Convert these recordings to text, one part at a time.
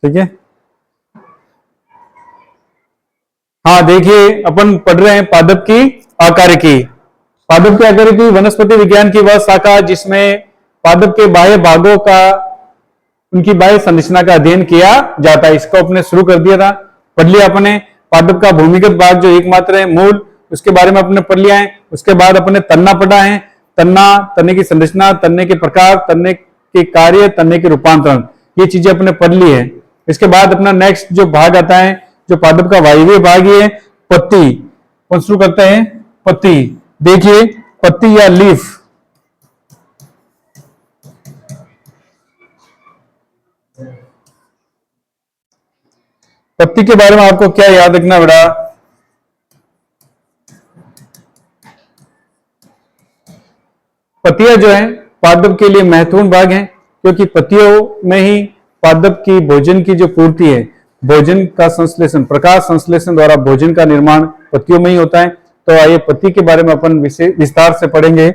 ठीक है। हाँ देखिए, अपन पढ़ रहे हैं पादप की आकारिकी। पादप की आकारिकी वनस्पति विज्ञान की वह शाखा जिसमें पादप के बाह्य भागों का, उनकी बाह्य संरचना का अध्ययन किया जाता है। इसको अपने शुरू कर दिया था, पढ़ लिया अपने। पादप का भूमिगत भाग जो एकमात्र है, मूल, उसके बारे में अपने पढ़ लिया है। उसके बाद अपने तन्ना पढ़ा है। तन्ना, तन्ने की संरचना, तन्ने के प्रकार, तन्ने के कार्य, तन्ने के रूपांतरण, ये चीजें अपने पढ़ ली है। इसके बाद अपना नेक्स्ट जो भाग आता है, जो पादप का वायवीय भाग, ये पत्ती। कौन शुरू करते हैं? पत्ती। देखिए, पत्ती या लीफ, पत्ती के बारे में आपको क्या याद रखना बेटा? पत्तियां जो है पादप के लिए महत्वपूर्ण भाग है, क्योंकि पत्तियों में ही पादप की भोजन की जो पूर्ति है, भोजन का संश्लेषण, प्रकाश संश्लेषण द्वारा भोजन का निर्माण पत्तियों में ही होता है। तो आइए पत्ती के बारे में अपन विस्तार से पढ़ेंगे।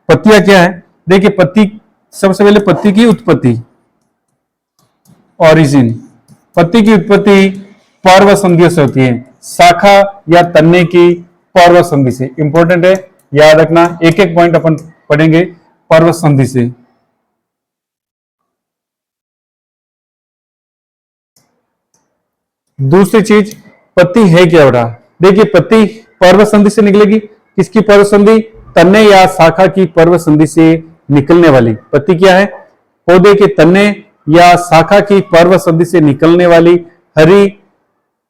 पत्तियां क्या है? देखिए, पत्ती, सबसे पहले पत्ती की उत्पत्ति, ओरिजिन। पत्ती की उत्पत्ति पर्व संधियों से होती है, शाखा या तन्ने की पर्व संधि से। इंपॉर्टेंट है, याद रखना, एक एक पॉइंट अपन पढ़ेंगे पर्व संधि से। दूसरी चीज, पत्ती है क्या बेटा? देखिए, पत्ती पर्व संधि से निकलेगी। किसकी पर्व संधि? तन्ने या शाखा की पर्व संधि से निकलने वाली पत्ती क्या है? पौधे के तन्ने या शाखा की पर्व संधि से निकलने वाली हरी,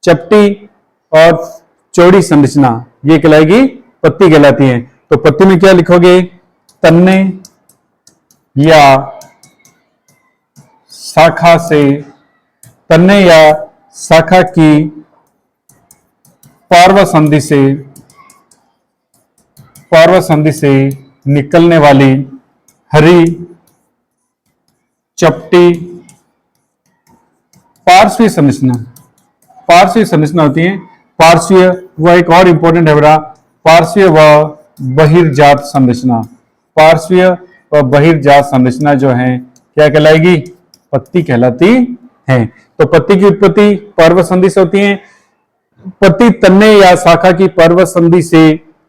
चपटी और चौड़ी संरचना, ये कहलाएगी पत्ती कहलाती है। तो पत्ती में क्या लिखोगे? तन्ने या शाखा से, तन्ने या शाखा की पर्व संधि से निकलने वाली हरी, चपटी, पार्श्वीय संरचना। पार्श्वीय संरचना होती है। पार्श्वीय वह एक और इंपॉर्टेंट है बेटा, पार्श्वीय व बहिर्जात संरचना। पार्श्वीय व बहिर्जात संरचना जो है क्या कहलाएगी? पत्ती कहलाती है। तो पत्ती की उत्पत्ति पर्व संधि से होती है। पत्ती तन्ने या शाखा की पर्व संधि से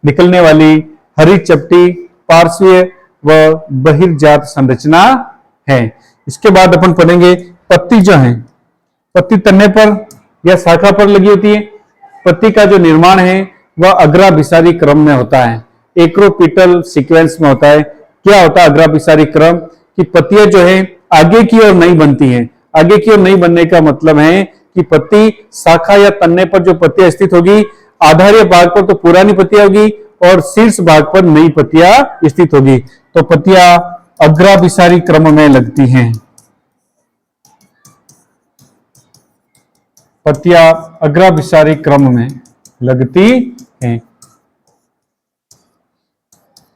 निकलने वाली हरी, चपटी, पार्श्वीय व बहिर्जात संरचना है। इसके बाद अपन पढ़ेंगे पत्ती जो है, पत्ती तन्ने पर या शाखा पर लगी होती है। पत्ती का जो निर्माण है वह अग्राभिसारी क्रम में होता है, एक्रोपिटल सीक्वेंस में होता है। क्या होता है अग्राभिसारी क्रम? कि पत्तियां जो है आगे की ओर नहीं बनती हैं। आगे की ओर नहीं बनने का मतलब है कि पत्ती, शाखा या तन्ने पर जो पत्तियां स्थित होगी, आधारीय भाग पर तो पुरानी पत्तियां होगी और शीर्ष भाग पर नई पत्तियां स्थित होगी। तो पत्तियां अग्राभिसारी क्रम में लगती हैं। पत्तियां अग्राभिसारी क्रम में लगती हैं।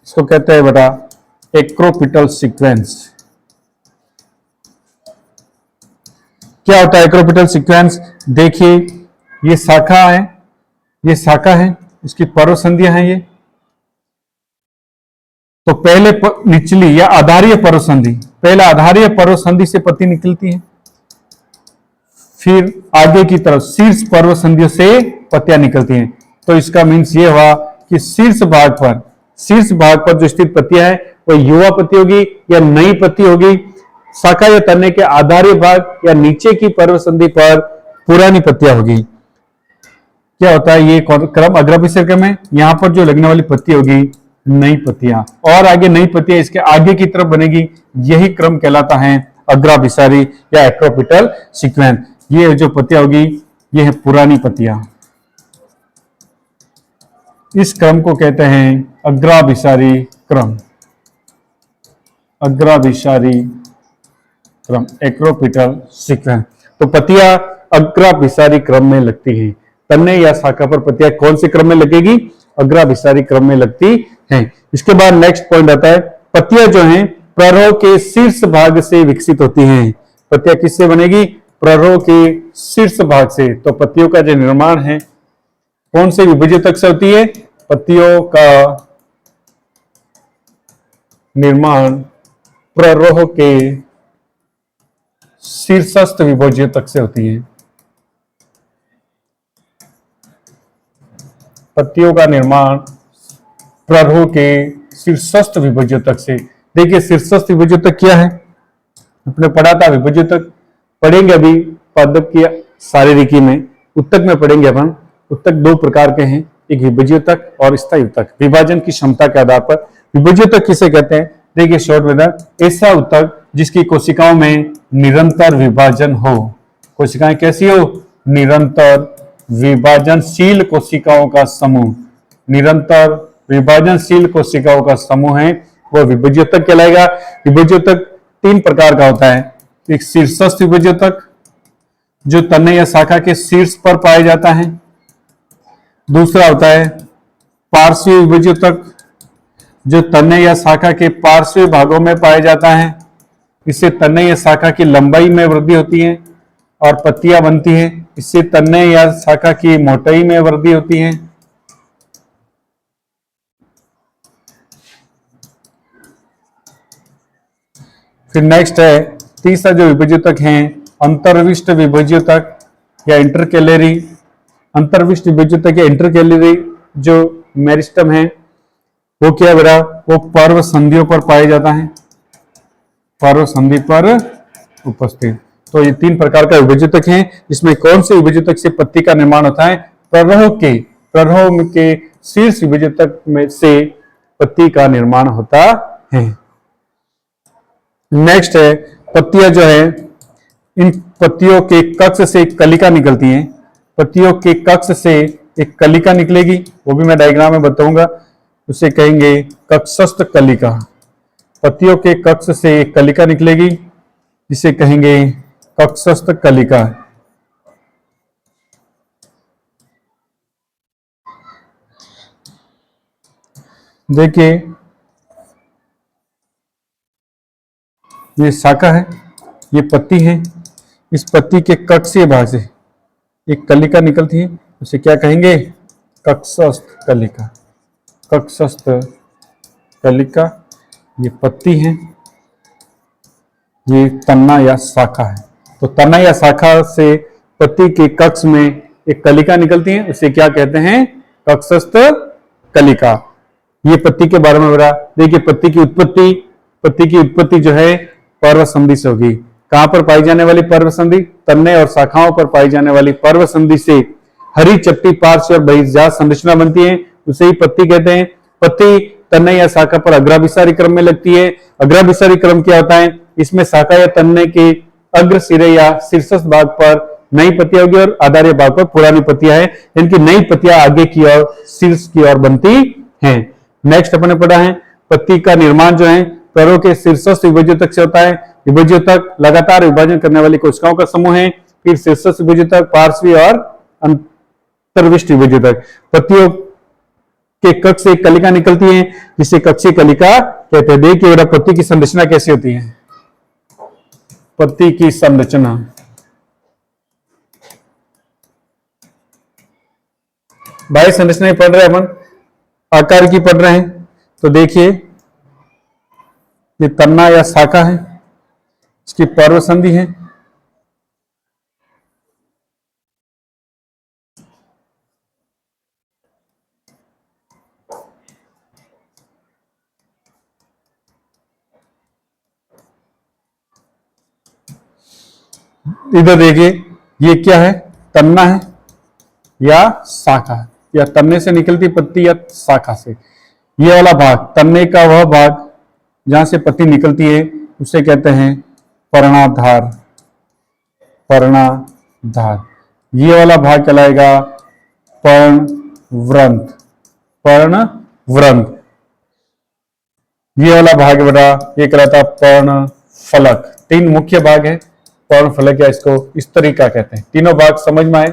इसको कहते हैं बेटा एक्रोपिटल सीक्वेंस। क्या होता है एक्रोपिटल सीक्वेंस? देखिए, ये शाखा है, ये शाखा है, इसकी पर्व संधियां हैं ये। तो पहले निचली या आधारीय पर्व संधि, पहले आधारीय पर्व संधि से पत्ती निकलती है, फिर आगे की तरफ शीर्ष पर्व संधियों से पत्तियां निकलती हैं। तो इसका मीन्स ये हुआ कि शीर्ष भाग पर जो स्थित पत्तियां है वो युवा पत्ती होगी या नई पत्ती होगी। शाखा या तन्ने के आधारीय भाग या नीचे की पर्व संधि पर पुरानी पत्तियां होगी। क्या होता है ये क्रम? अग्राभिसारी क्रम है। यहां पर जो लगने वाली पत्ती होगी नई पत्तियां, और आगे नई पत्तियां इसके आगे की तरफ बनेगी, यही क्रम कहलाता है अग्राभिसारी या एक्रोपिटल सीक्वेंस। ये जो पत्तियां होगी ये है पुरानी पत्तियां। इस क्रम को कहते हैं अग्राभिसारी क्रम। अग्राभिसारी क्रम, एक्रोपिटल सीक्वेंस। तो पत्तियां अग्राभिसारी क्रम में लगती हैं। तन्ने या शाखा पर पत्तियां कौन से क्रम में लगेगी? अग्राभिसारी क्रम में लगती हैं। इसके बाद नेक्स्ट पॉइंट आता है, पत्तियां जो हैं प्ररोह के शीर्ष भाग से विकसित होती हैं। पत्तियां किससे बनेगी? प्ररोह के शीर्ष भाग से। तो पत्तियों का जो निर्माण है कौन से विभजक से होती है? पत्तियों का निर्माण प्ररोह के शीर्षस्थ विभोज्योतक से होती है। पत्तियों का निर्माण प्ररोह के शीर्षस्थ विभोज्योतक से। देखिए शीर्षस्थ विभोज्योतक क्या है, आपने पढ़ा था विभोज्योतक, पढ़ेंगे अभी पादप की शारीरिकी में। उत्तक में पढ़ेंगे अपन। उत्तक दो प्रकार के हैं, एक विभोज्योतक और स्थायी उत्तक। विभाजन की क्षमता के आधार पर विभोज्योतक किसे कहते हैं? देखिए शॉर्ट में, ऐसा उत्तक जिसकी कोशिकाओं में निरंतर विभाजन हो। कोशिकाएं कैसी हो? निरंतर विभाजनशील कोशिकाओं का समूह। निरंतर विभाजनशील कोशिकाओं का समूह है वो विभोज्योतक कहलाएगा। विभोज्योतक तीन प्रकार का होता है। एक शीर्षस्थ विभोज्योतक जो तने या शाखा के शीर्ष पर पाया जाता है। दूसरा होता है पार्श्वीय विभोज्योतक जो तने या शाखा के पार्श्व भागों में पाया जाता है। इससे तने या शाखा की लंबाई में वृद्धि होती है और पत्तियां बनती है। इससे तने या शाखा की मोटाई में वृद्धि होती है। फिर नेक्स्ट है तीसरा जो विभोज्योतक है अंतर्विष्ट विभोज्योतक या इंटरकैलरी। अंतर्विष्ट विभोज्योतक या इंटरकैलरी जो मेरिस्टम है वो क्या है बेटा? वो पर्व संधियों पर पाया जाता है, पर्व संधि पर उपस्थित। तो ये तीन प्रकार का विभोज्योतक है। जिसमें कौन से विभोज्योतक से पत्ती का निर्माण होता है? प्ररोह के शीर्ष विभोज्योतक में से पत्ती का निर्माण होता है। नेक्स्ट है पत्तियां जो है, इन पत्तियों के कक्ष से एक कलिका निकलती है। पत्तियों के कक्ष से एक कलिका निकलेगी, वो भी मैं डायग्राम में बताऊंगा। उसे कहेंगे कक्षस्थ कलिका। पत्तियों के कक्ष से एक कलिका निकलेगी जिसे कहेंगे कक्षस्थ कलिका। देखिए ये शाखा है, ये पत्ती है। इस पत्ती के कक्षीय भाग से एक कलिका निकलती है, उसे क्या कहेंगे? कक्षस्थ कलिका। कक्षस्थ कलिका ये पत्ती है, ये तना या शाखा है। तो तना या शाखा से पत्ती के कक्ष में एक कलिका निकलती है, उसे क्या कहते हैं? कक्षस्थ कलिका। ये पत्ती के बारे में बता। देखिए पत्ती की उत्पत्ति जो है पर्व संधि से होगी। कहां पर पाई जाने वाली पर्व संधि? तने और शाखाओं पर पाई जाने वाली पर्व संधि से हरी चपटी पार्श्व और बहिर्जात संरचना बनती है, उसे ही पत्ती कहते हैं। पत्ती तने या शाखा पर अग्राभिसारी क्रम में लगती है। अग्राभिसारी क्रम क्या होता है? इसमें शाखा या तने के अग्र सिरे या शीर्षस्थ भाग पर नई पत्तियां होगी और आधार्य भाग पर पुरानी पत्तियां हैं। इनकी नई पत्तियां आगे की ओर शीर्ष की ओर बनती हैं। नेक्स्ट अपने पढ़ा है पत्ती का निर्माण जो है प्ररोह के शीर्षस्थ विभोज्योतक से होता है। विभोज्योतक लगातार विभाजन करने वाली कोशिकाओं का समूह है। फिर शीर्षस्थ विभोज्योतक, पार्श्वीय और अंतर्विष्ट विभोज्योतक। पत्तियों के कक्ष से एक कलिका निकलती है जिसे कक्षीय कलिका कहते हैं। देखिए बेटा पत्ती की संरचना कैसी होती है। पत्ती की संरचना बाह्य संरचना पढ़ रहे हैं अपन, आकार की पढ़ रहे हैं। तो देखिए ये तना या शाखा है, इसकी पर्व संधि है। इधर देखिए ये क्या है? तना है या शाखा है, या तन्ने से निकलती पत्ती या शाखा से। ये वाला भाग, तन्ने का वह भाग जहां से पत्ती निकलती है उसे कहते हैं पर्णाधार। पर्णाधार। ये वाला भाग कहलाएगा पर्णवृंत। पर्णवृंत। ये वाला भाग बेटा ये कहलाता है पर्णफलक। तीन मुख्य भाग है पर्णफलक, या इसको इस तरीका कहते हैं। तीनों भाग समझ में आए।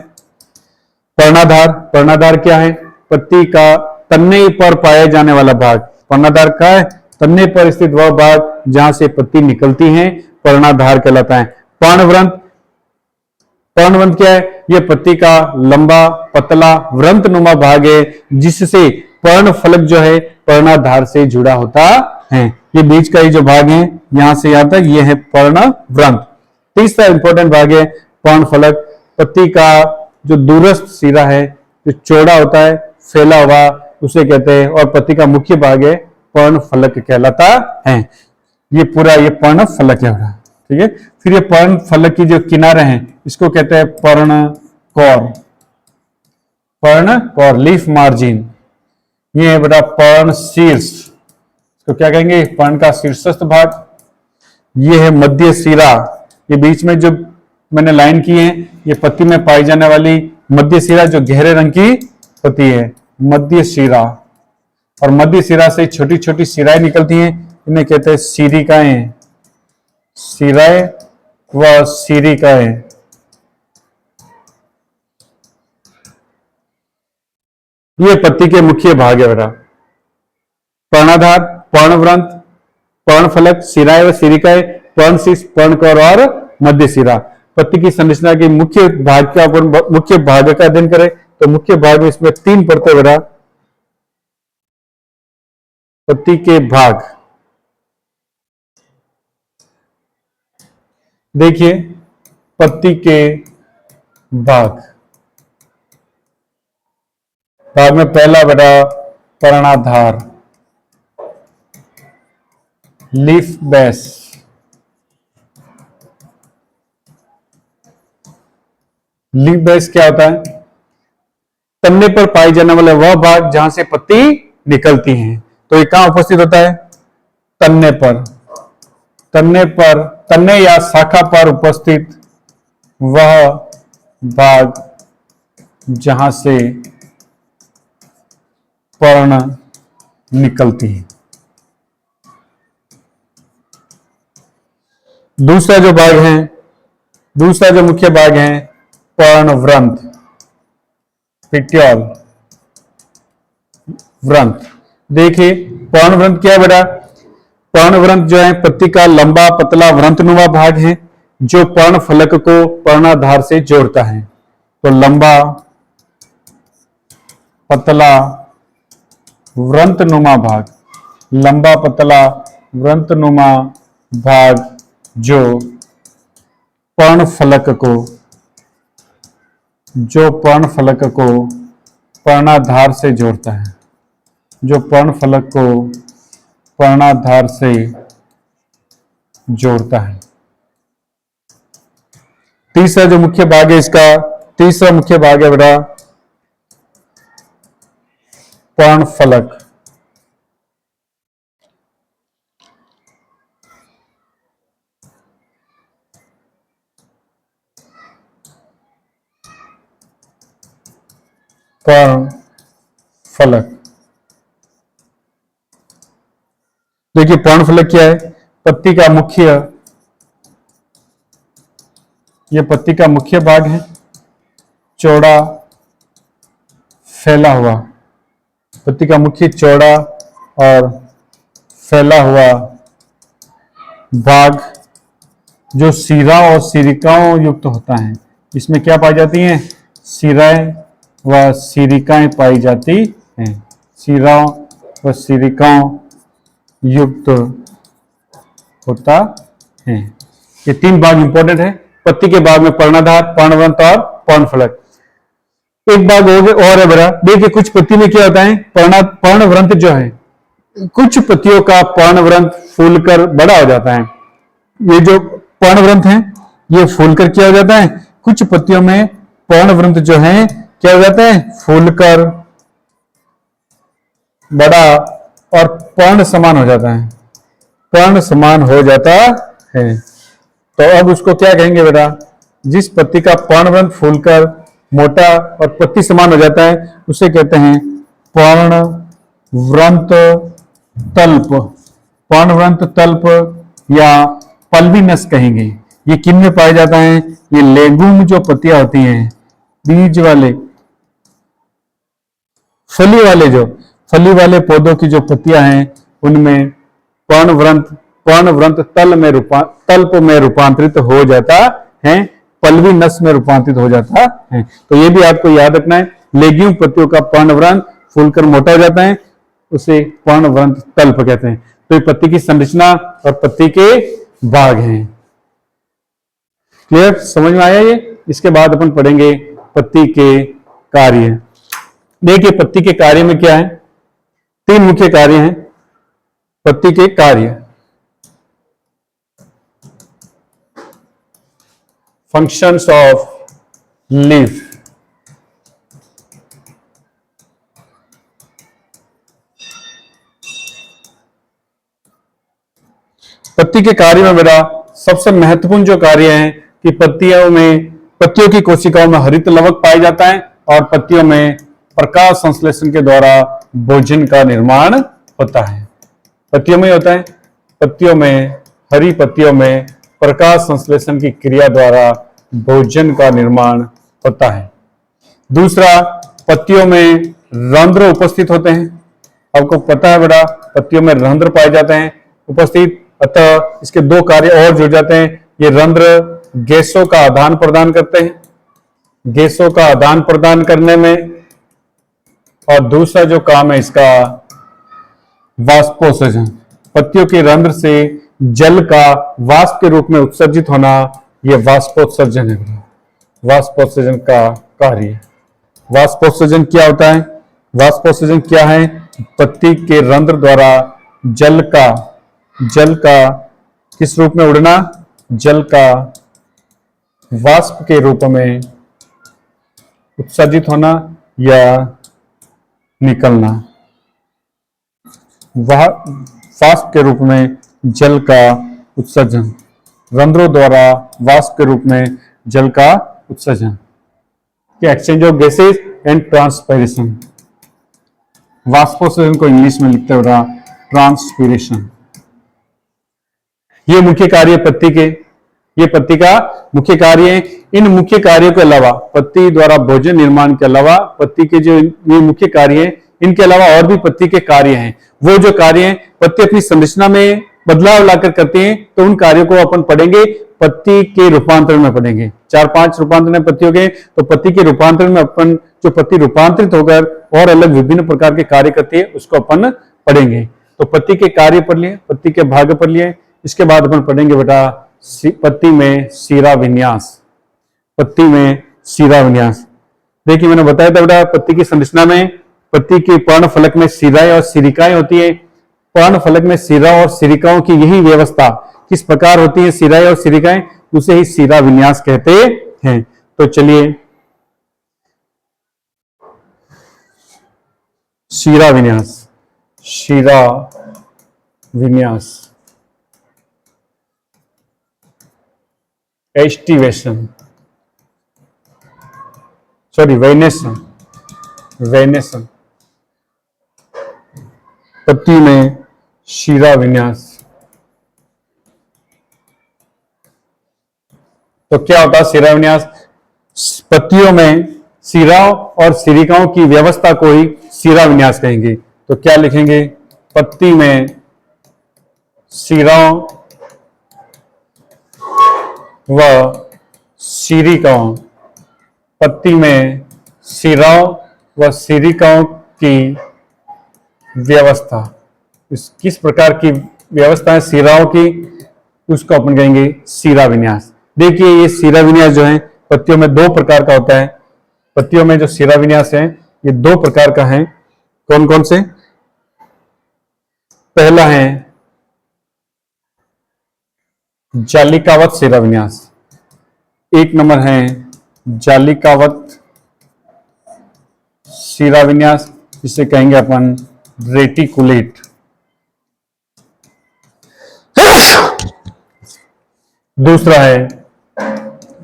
पर्णाधार। पर्णाधार क्या है? पत्ती का तन्ने पर पाया जाने वाला भाग। पर्णाधार का है तन्ने पर स्थित वह भाग जहां से पत्ती निकलती है, पर्णाधार कहलाता है। पर्णवृंत। पर्णवृंत क्या है? यह पत्ती का लंबा पतला वृंत नुमा भाग है जिससे पर्णफलक जो है पर्णाधार से जुड़ा होता है। ये बीच का ही जो भाग है यहां से यहां तक ये है पर्णवृंत। तीसरा इंपॉर्टेंट भाग है पर्णफलक। पत्ती का जो दूरस्थ सिरा है, जो चौड़ा होता है, फैला हुआ, उसे कहते हैं। और पत्ती का मुख्य भाग है पर्णफलक कहलाता है। ये पूरा ये पर्णफलक है, ठीक है। फिर ये पर्णफलक की जो किनारे हैं, इसको कहते हैं पर्णकोर। पर्णकोर, लीफ मार्जिन। ये है बेटा पर्ण शीर्ष, तो क्या कहेंगे, पर्ण का शीर्षस्थ भाग। ये है मध्य सिरा, ये बीच में जो मैंने लाइन की है, ये पत्ती में पाई जाने वाली मध्य सिरा, जो गहरे रंग की होती है, मध्य सिरा। और मध्य सिरा से छोटी छोटी सिराएं निकलती हैं, इन्हें कहते हैं सिरिकाएं। सिराएं व सिरिकाएं। ये पत्ती के मुख्य भाग है बेटा। पर्णाधार, पर्णव्रंत, पर्णफलक, सिराएं व सिरिकाएं, पर्णशीर्ष, पर्णकोर और मध्य सिरा। पत्ती की संरचना के मुख्य भाग का मुख्य भाग का अध्ययन करें तो मुख्य भाग में इसमें 3 परतें बेटा। पत्ती के भाग देखिए, पत्ती के भाग में पहला बेटा पर्णाधार, लीफ बेस। लीफ बेस क्या होता है, तन्ने पर पाई जाने वाला वह भाग जहां से पत्ती निकलती है। तो ये कहां उपस्थित होता है, तन्ने पर। तन्ने पर, तन्ने या शाखा पर उपस्थित वह भाग जहां से पर्ण निकलती है। दूसरा जो भाग है, दूसरा जो मुख्य भाग है, पर्णव्रंत, पिट्योल व्रंत। देखिए पर्णव्रंत क्या है बेटा, पर्णव्रंत जो है पत्ती का लंबा पतला व्रंतनुमा भाग है, जो पर्णफलक को पर्णाधार से जोड़ता है। तो लंबा पतला व्रंतनुमा भाग, लंबा पतला व्रंतनुमा भाग जो पर्णफलक को पर्णाधार से जोड़ता है, जो पर्णफलक को पर्णाधार से जोड़ता है। तीसरा जो मुख्य भाग है इसका, तीसरा मुख्य भाग है बेटा पर्णफलक। पर्णफलक देखिए पर्णफलक क्या है, पत्ती का मुख्य, यह पत्ती का मुख्य भाग है, चौड़ा फैला हुआ, पत्ती का मुख्य चौड़ा और फैला हुआ भाग जो सिरा और सिरिकाओं युक्त होता है। इसमें क्या पाई जाती हैं, सिराएं व सिरिकाएं पाई जाती हैं। सिराओं व सिरिकाओं युक्त होता है। ये 3 भाग इंपॉर्टेंट है पत्ती के भाग में, पर्णाधार, पर्णव्रंत और पर्णफलक। एक भाग और है बड़ा, देखिए कुछ पत्ती में क्या होता है, पर्णव्रंत जो है, कुछ पत्तियों का पर्णव्रंत फूलकर बड़ा हो जाता है। ये जो पर्णव्रंत है ये फूलकर क्या हो जाता है, कुछ पत्तियों में पर्णव्रंत जो है क्या हो जाता है, फूलकर बड़ा और पर्ण समान हो जाता है, पर्ण समान हो जाता है। तो अब उसको क्या कहेंगे बेटा, जिस पत्ती का पर्णव्रंत फूलकर मोटा और पत्ती समान हो जाता है उसे कहते हैं पर्णव्रंत तल्प। पर्णव्रंत तल्प या पल्विनस कहेंगे। ये किन में पाया जाता है, ये लेगुम जो पत्तियां होती हैं, बीज वाले, फली वाले पौधों की जो पत्तियां हैं उनमें पर्णव्रंत तल्प में रूपांतरित हो जाता है, पल्वी नस में रूपांतरित हो जाता है। तो ये भी आपको याद रखना है, लेग्यूम पत्तियों का पर्णव्रंत फूलकर मोटा हो जाता है, उसे पर्णव्रंत तल्प कहते हैं। तो ये पत्ती की संरचना और पत्ती के भाग हैं। क्लियर, समझ में आया ये। इसके बाद अपन पढ़ेंगे पत्ती के कार्य। देखिए पत्ती के कार्य में क्या है, तीन मुख्य कार्य हैं पत्ती के कार्य। फंक्शंस ऑफ लीफ, पत्ती के कार्य में बेटा सबसे महत्वपूर्ण जो कार्य है कि पत्तियों की कोशिकाओं में हरित लवक पाया जाता है और पत्तियों में प्रकाश संश्लेषण के द्वारा भोजन का निर्माण होता है। पत्तियों में होता है, पत्तियों में, हरी पत्तियों में प्रकाश संश्लेषण की क्रिया द्वारा भोजन का निर्माण होता है। दूसरा, पत्तियों में रंध्र उपस्थित होते हैं। आपको पता है बेटा पत्तियों में रंध्र पाए जाते हैं उपस्थित, अतः इसके दो कार्य और जुड़ जाते हैं। ये रंध्र गैसों का आदान प्रदान करते हैं, गैसों का आदान प्रदान करने में, और दूसरा जो काम है इसका वाष्पोत्सर्जन। पत्तियों के रंध्र से जल का वाष्प के रूप में उत्सर्जित होना, यह वाष्पोत्सर्जन है, वाष्पोत्सर्जन का कार्य। वाष्पोत्सर्जन क्या होता है, वाष्पोत्सर्जन क्या है, पत्ती के रंध्र द्वारा जल का किस रूप में उड़ना, जल का वाष्प के रूप में उत्सर्जित होना या निकलना, वाष्प के रूप में जल का उत्सर्जन, रंध्रों द्वारा वाष्प के रूप में जल का उत्सर्जन, exchange of gases and transpiration. वाष्पोत्सर्जन को इंग्लिश में लिखते हो रहा ट्रांसपीरेशन। ये मुख्य कार्य पत्ती के, ये पत्ती का मुख्य कार्य है। इन मुख्य कार्यों के अलावा, पत्ती द्वारा भोजन निर्माण के अलावा पत्ती के जो ये मुख्य कार्य हैं, इनके अलावा और भी पत्ती के कार्य हैं। वो जो कार्य हैं पत्ती अपनी संरचना में बदलाव लाकर करते हैं, तो उन कार्यों को अपन पढ़ेंगे पत्ती के रूपांतरण में पढ़ेंगे। 4-5 रूपांतरण है पत्तियों के, तो पत्ती के रूपांतरण में अपन जो पत्ती रूपांतरित होकर और अलग विभिन्न प्रकार के कार्य करती है उसको अपन पढ़ेंगे। तो पत्ती के कार्य पढ़ लिए, पत्ती के भाग पढ़ लिए। इसके बाद अपन पढ़ेंगे बेटा पत्ती में शिरा विन्यास। पत्ती में शिरा विन्यास, देखिए मैंने बताया था बेटा पत्ती की संरचना में पत्ती के पर्णफलक में शिराएं और सिरिकाएं होती है। पर्णफलक में शिरा और सिरिकाओं की यही व्यवस्था किस प्रकार होती है, शिराएं और सिरिकाएं, उसे ही शिरा विन्यास कहते हैं। तो चलिए शिरा विन्यास, शिरा विन्यास, एस्टिवेशन, सॉरी वेनेशन, वेनेशन, पत्ती में शिरा विन्यास। तो क्या होता है शिरा विन्यास, पत्तियों में शिराओं और सिरिकाओं की व्यवस्था को ही शिरा विन्यास कहेंगे। तो क्या लिखेंगे, पत्ती में शिराओं व सिरिकाओं, पत्ती में शिराओं व सिरिकाओं की व्यवस्था, किस प्रकार की व्यवस्था है शिराओं की, उसको अपन कहेंगे शिरा विन्यास। देखिए ये शिरा विन्यास जो है पत्तियों में दो प्रकार का होता है। पत्तियों में जो शिरा विन्यास है ये दो प्रकार का है। कौन कौन से, पहला है जालिकावत शिरा विन्यास, एक नंबर है जालिकावत शिरा विन्यास, जिसे कहेंगे अपन रेटिकुलेट। दूसरा है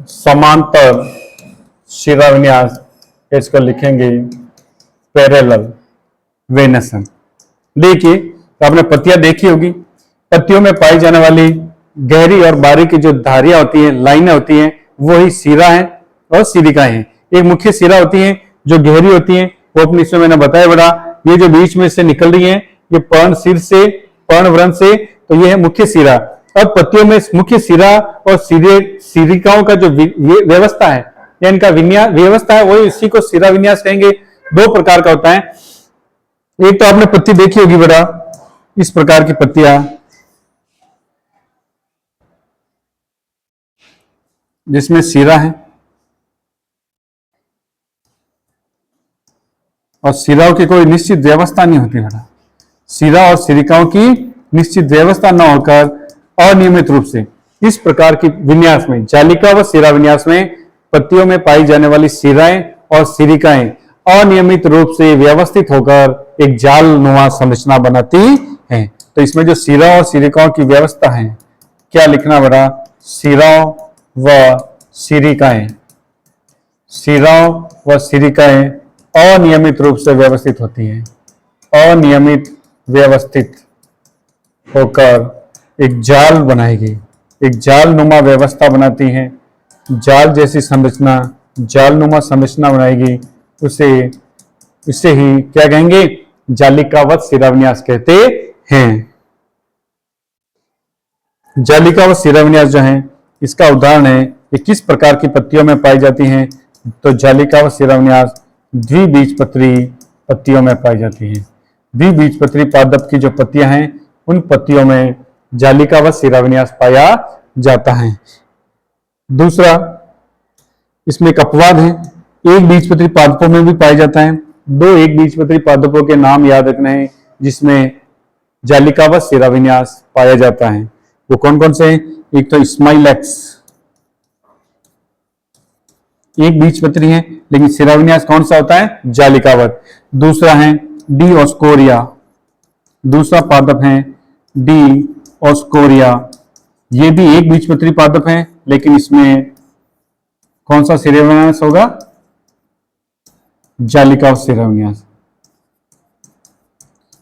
समांतर शिरा विन्यास, इसको लिखेंगे पैरेलल वेनेशन। देखिए आपने पत्तियां देखी होगी, पत्तियों में पाई जाने वाली गहरी और बारीक जो धारियां होती हैं, लाइनें होती हैं, वो ही शिरा है और सिरिकाएं हैं। एक मुख्य शिरा होती है जो गहरी होती है, वो अपने इसमें मैंने बताया बड़ा, ये जो बीच में से निकल रही है ये पर्णशिर से, पर्णव्रंश से, तो ये है मुख्य शिरा। अब पत्तियों में मुख्य शिरा और सिरिकाओं का जो व्यवस्था है या इनका विन्यास व्यवस्था है, वही इसी को शिरा विन्यास कहेंगे। दो प्रकार का होता है, एक तो आपने पत्ती देखी होगी बेटा, इस प्रकार की पत्तियां, जिसमें सिरा है और सिराओं की कोई निश्चित व्यवस्था नहीं होती बेटा। सिरा और सिरिकाओं की निश्चित व्यवस्था न होकर अनियमित रूप से इस प्रकार की विन्यास में, जालिका व सिरा विन्यास में पत्तियों में पाई जाने वाली सिराएं और सिरिकाएं अनियमित रूप से व्यवस्थित होकर एक जाल नुमा संरचना बनाती हैं। तो इसमें जो सिरा और सिरिकाओं की व्यवस्था है, क्या लिखना बेटा? सिराओं व सिरिकाएं, सिराओं व सिरिकाएं अनियमित रूप से व्यवस्थित होती हैं, अनियमित व्यवस्थित होकर एक जाल बनाएगी, एक जाल नुमा व्यवस्था बनाती हैं, जाल जैसी संरचना, जाल नुमा संरचना बनाएगी, उसे ही क्या कहेंगे? जालिकावत सिराविन्यास कहते हैं। जालिकावत सिराविन्यास जो है, इसका उदाहरण है ये किस प्रकार की पत्तियों में पाई जाती हैं? तो जालिकावत सिराविन्यास द्विबीजपत्री पत्तियों में पाई जाती है। द्विबीजपत्री पादप की जो पत्तियां हैं, उन पत्तियों में जालिकावत सिराविन्यास पाया जाता है। दूसरा, इसमें एक अपवाद है, एक बीजपत्री पादपों में भी पाया जाता है। दो एक बीजपत्री पादपों के नाम याद रखना है जिसमें जालिकावत सिराविन्यास पाया जाता है। वो कौन कौन से हैं? एक तो स्माइलैक्स, एक बीजपत्री है लेकिन सिराविन्यास कौन सा होता है? जालिकावत। दूसरा है डिओस्कोरिया, दूसरा पादप है डिओस्कोरिया, ये भी एक बीजपत्री पादप है लेकिन इसमें कौन सा सिराविन्यास होगा? जालिकावत सिराविन्यास।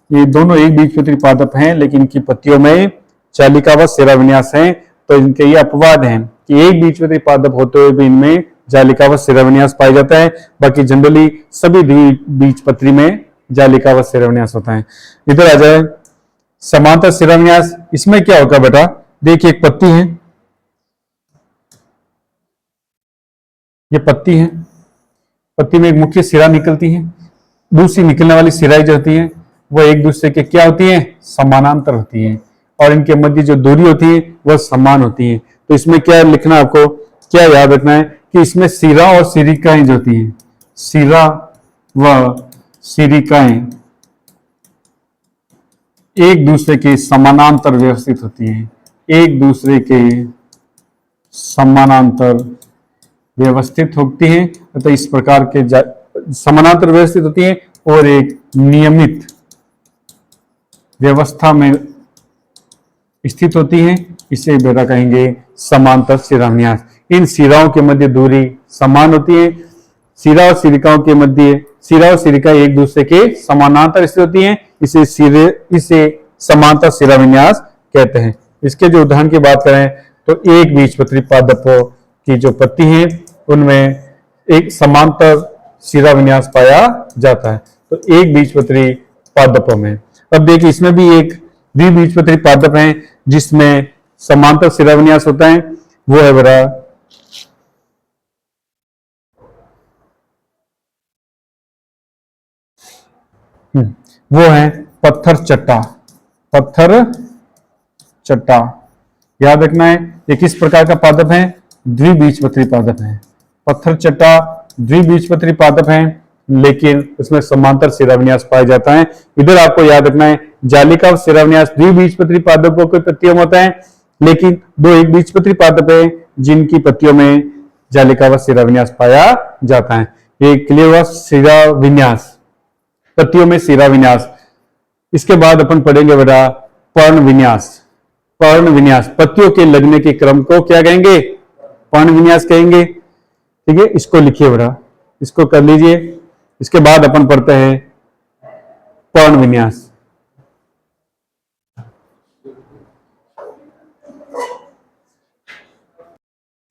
ये दोनों एक बीजपत्री पादप हैं लेकिन इनकी पत्तियों में जालिकावत सिराविन्यास है। तो इनके ये अपवाद हैं कि एक बीजपत्री पादप होते हुए भी इनमें जालिकावत सिराविन्यास पाया जाता है, बाकी जनरली सभी बीजपत्री में जालिकावत सिराविन्यास होता है। इधर आ जाए समांतर सिराविन्यास, इसमें क्या होगा बेटा? देखिए एक पत्ती है, ये पत्ती है, पत्ती में एक मुख्य सिरा निकलती है, दूसरी निकलने वाली सिराएं जो होती है वो एक दूसरे के क्या होती है? समानांतर होती है और इनके मध्य जो दूरी होती है वह समान होती है। तो इसमें क्या लिखना, आपको क्या याद रखना है कि इसमें सिरा और सिरिकाएं जो होती हैं, सिरा व सिरिकाएं एक दूसरे के समानांतर व्यवस्थित होती हैं, एक दूसरे के समानांतर व्यवस्थित होती हैं। तो इस प्रकार के समानांतर व्यवस्थित होती हैं और एक नियमित व्यवस्था में स्थित होती हैं, इसे बेटा कहेंगे समांतर सिराविन्यास। इन सिराओं के मध्य दूरी समान होती है, सिरा और सिरिकाओं के मध्य, सिरा और सिरिका एक दूसरे के समानांतर स्थित होती हैं, इसे समांतर सिराविन्यास कहते हैं। इसके जो उदाहरण की बात करें तो एक बीजपत्री पादपों की जो पत्ती है उनमें एक समांतर सिराविन्यास पाया जाता है। तो एक बीजपत्री पादपों में, अब देखिए इसमें भी एक द्विबीजपत्री पादप है जिसमें समांतर सिराविन्यास होता है, वो है बेटा वो है पत्थर चट्टा। पत्थर चट्टा याद रखना है, ये किस प्रकार का पादप है? द्विबीजपत्री पादप है। पत्थर चट्टा द्विबीजपत्री पादप है लेकिन उसमें समांतर सिराविन्यास पाया जाता है। इधर आपको याद रखना है, जालिका सिराविन्यास द्विबीजपत्री पादपों की पत्तियों में होता है लेकिन दो एक बीजपत्री पादप है जिनकी पत्तियों में जालिकावत सिराविन्यास पाया जाता है। ये क्लियर हुआ? सिराविन्यास, पत्तियों में सिराविन्यास। इसके बाद अपन पढ़ेंगे बेटा पर्ण विन्यास। पर्ण विन्यास, पत्तियों के लगने के क्रम को क्या कहेंगे? पर्ण विन्यास कहेंगे। ठीक है, इसको लिखिए बेटा, इसको कर लीजिए। इसके बाद अपन पढ़ते हैं पर्ण विन्यास।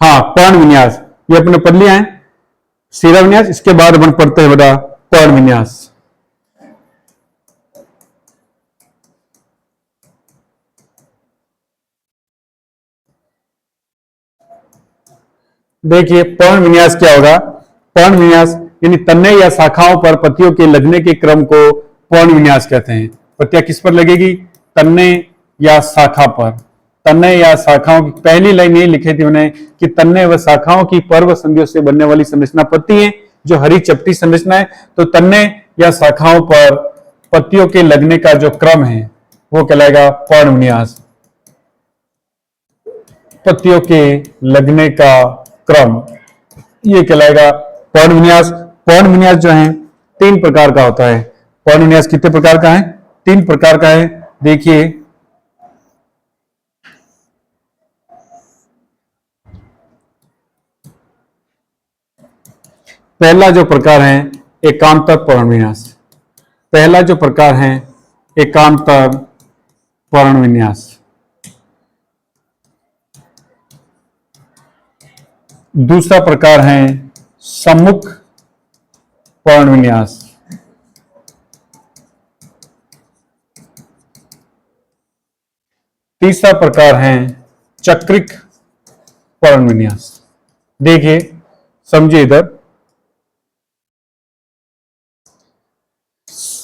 हाँ, पर्ण विन्यास ये अपने पढ़ लिया है, सिराविन्यास। इसके बाद अपन पढ़ते हैं बेटा पर्ण विन्यास। देखिए पर्ण विन्यास क्या होगा? पर्ण विन्यास यानी तन्ने या शाखाओं पर पत्तियों के लगने के क्रम को पर्ण विन्यास कहते हैं। पत्तियां किस पर लगेगी? तन्ने या शाखा पर। तने या शाखाओं की पहली लाइन ये लिखी थी उन्हें कि तने व शाखाओं की पर्व संधियों से बनने वाली संरचना पत्ती है, जो हरी चपटी संरचना है। तो तने या शाखाओं पर पत्तियों के लगने का जो क्रम है वो कहलाएगा पर्णविन्यास। पत्तियों के लगने का क्रम ये कहलाएगा पर्णविन्यास। पर्णविन्यास जो है 3 प्रकार का होता है। पर्णविन्यास कितने प्रकार का है? 3 प्रकार का है। देखिए, पहला जो प्रकार है एकांतर पर्णविन्यास। पहला जो प्रकार है एकांतर पर्णविन्यास। दूसरा प्रकार है सम्मुख पर्णविन्यास। तीसरा प्रकार है चक्रिक पर्णविन्यास। देखिए, समझिए इधर,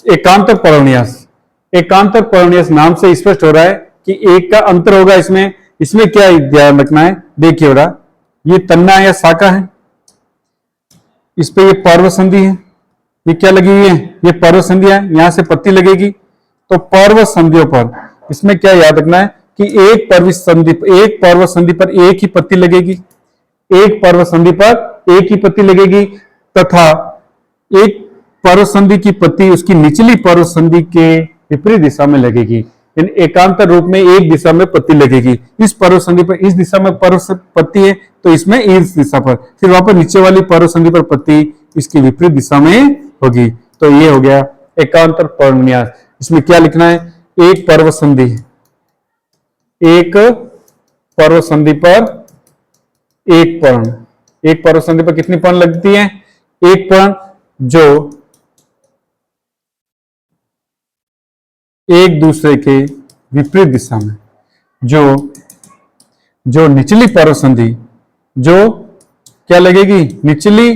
एकांतर पर्णविन्यास। एकांतर पर्णविन्यास नाम से स्पष्ट हो रहा है कि एक का अंतर होगा इसमें। इसमें क्या ध्यान रखना है? देखिए बेटा, ये तन्ना या शाखा है, इस पे ये पर्व संधि है, ये क्या लगी हुई है? ये पर्व संधि है, यहां से पत्ती लगेगी। तो पर्व संधियों पर इसमें क्या याद रखना है कि एक पर्व संधि पर एक ही पत्ती लगेगी, एक पर्व संधि पर एक ही पत्ती लगेगी, तथा एक पर्व संधि की पत्ती उसकी निचली पर्व संधि के विपरीत दिशा में लगेगी। एकांतर रूप में एक दिशा में पत्ती लगेगी। इस पर्व संधि पर इस दिशा में पर्व पत्ती है तो इसमें इस दिशा पर, फिर वहां पर नीचे वाली पर्व संधि पर पत्ती इसकी विपरीत दिशा में होगी। तो ये हो गया एकांतर पर्णविन्यास। इसमें क्या लिखना है? एक पर्व संधि, एक पर्व संधि पर एक पर्ण। एक पर्व संधि पर कितनी पर्ण लगती है? एक पर्ण, जो एक दूसरे के विपरीत दिशा में, जो निचली पर्व संधि, जो क्या लगेगी? निचली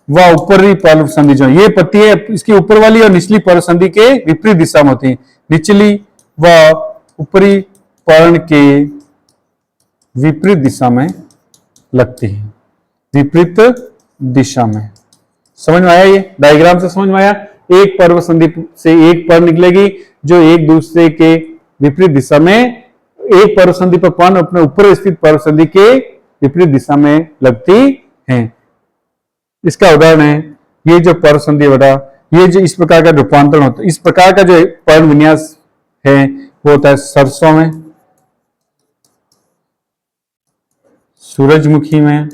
व ऊपरी पर्व संधि, जो ये पत्ती है इसकी ऊपर वाली और निचली पर्व संधि के विपरीत दिशा में होती है। निचली व ऊपरी पर्ण के विपरीत दिशा में लगती है, विपरीत दिशा में। समझ में आया? ये डायग्राम से समझ में आया? एक पर्व संधि से एक पर्ण निकलेगी जो एक दूसरे के विपरीत दिशा में, एक पर्व संधि पर पर्ण अपने ऊपर स्थित पर्व संधि के विपरीत दिशा में लगती है। इसका उदाहरण है ये जो पर्व संधि बेटा, ये जो इस प्रकार का रूपांतरण होता है, इस प्रकार का जो पर्ण विन्यास है वो होता है सरसों में, सूरजमुखी में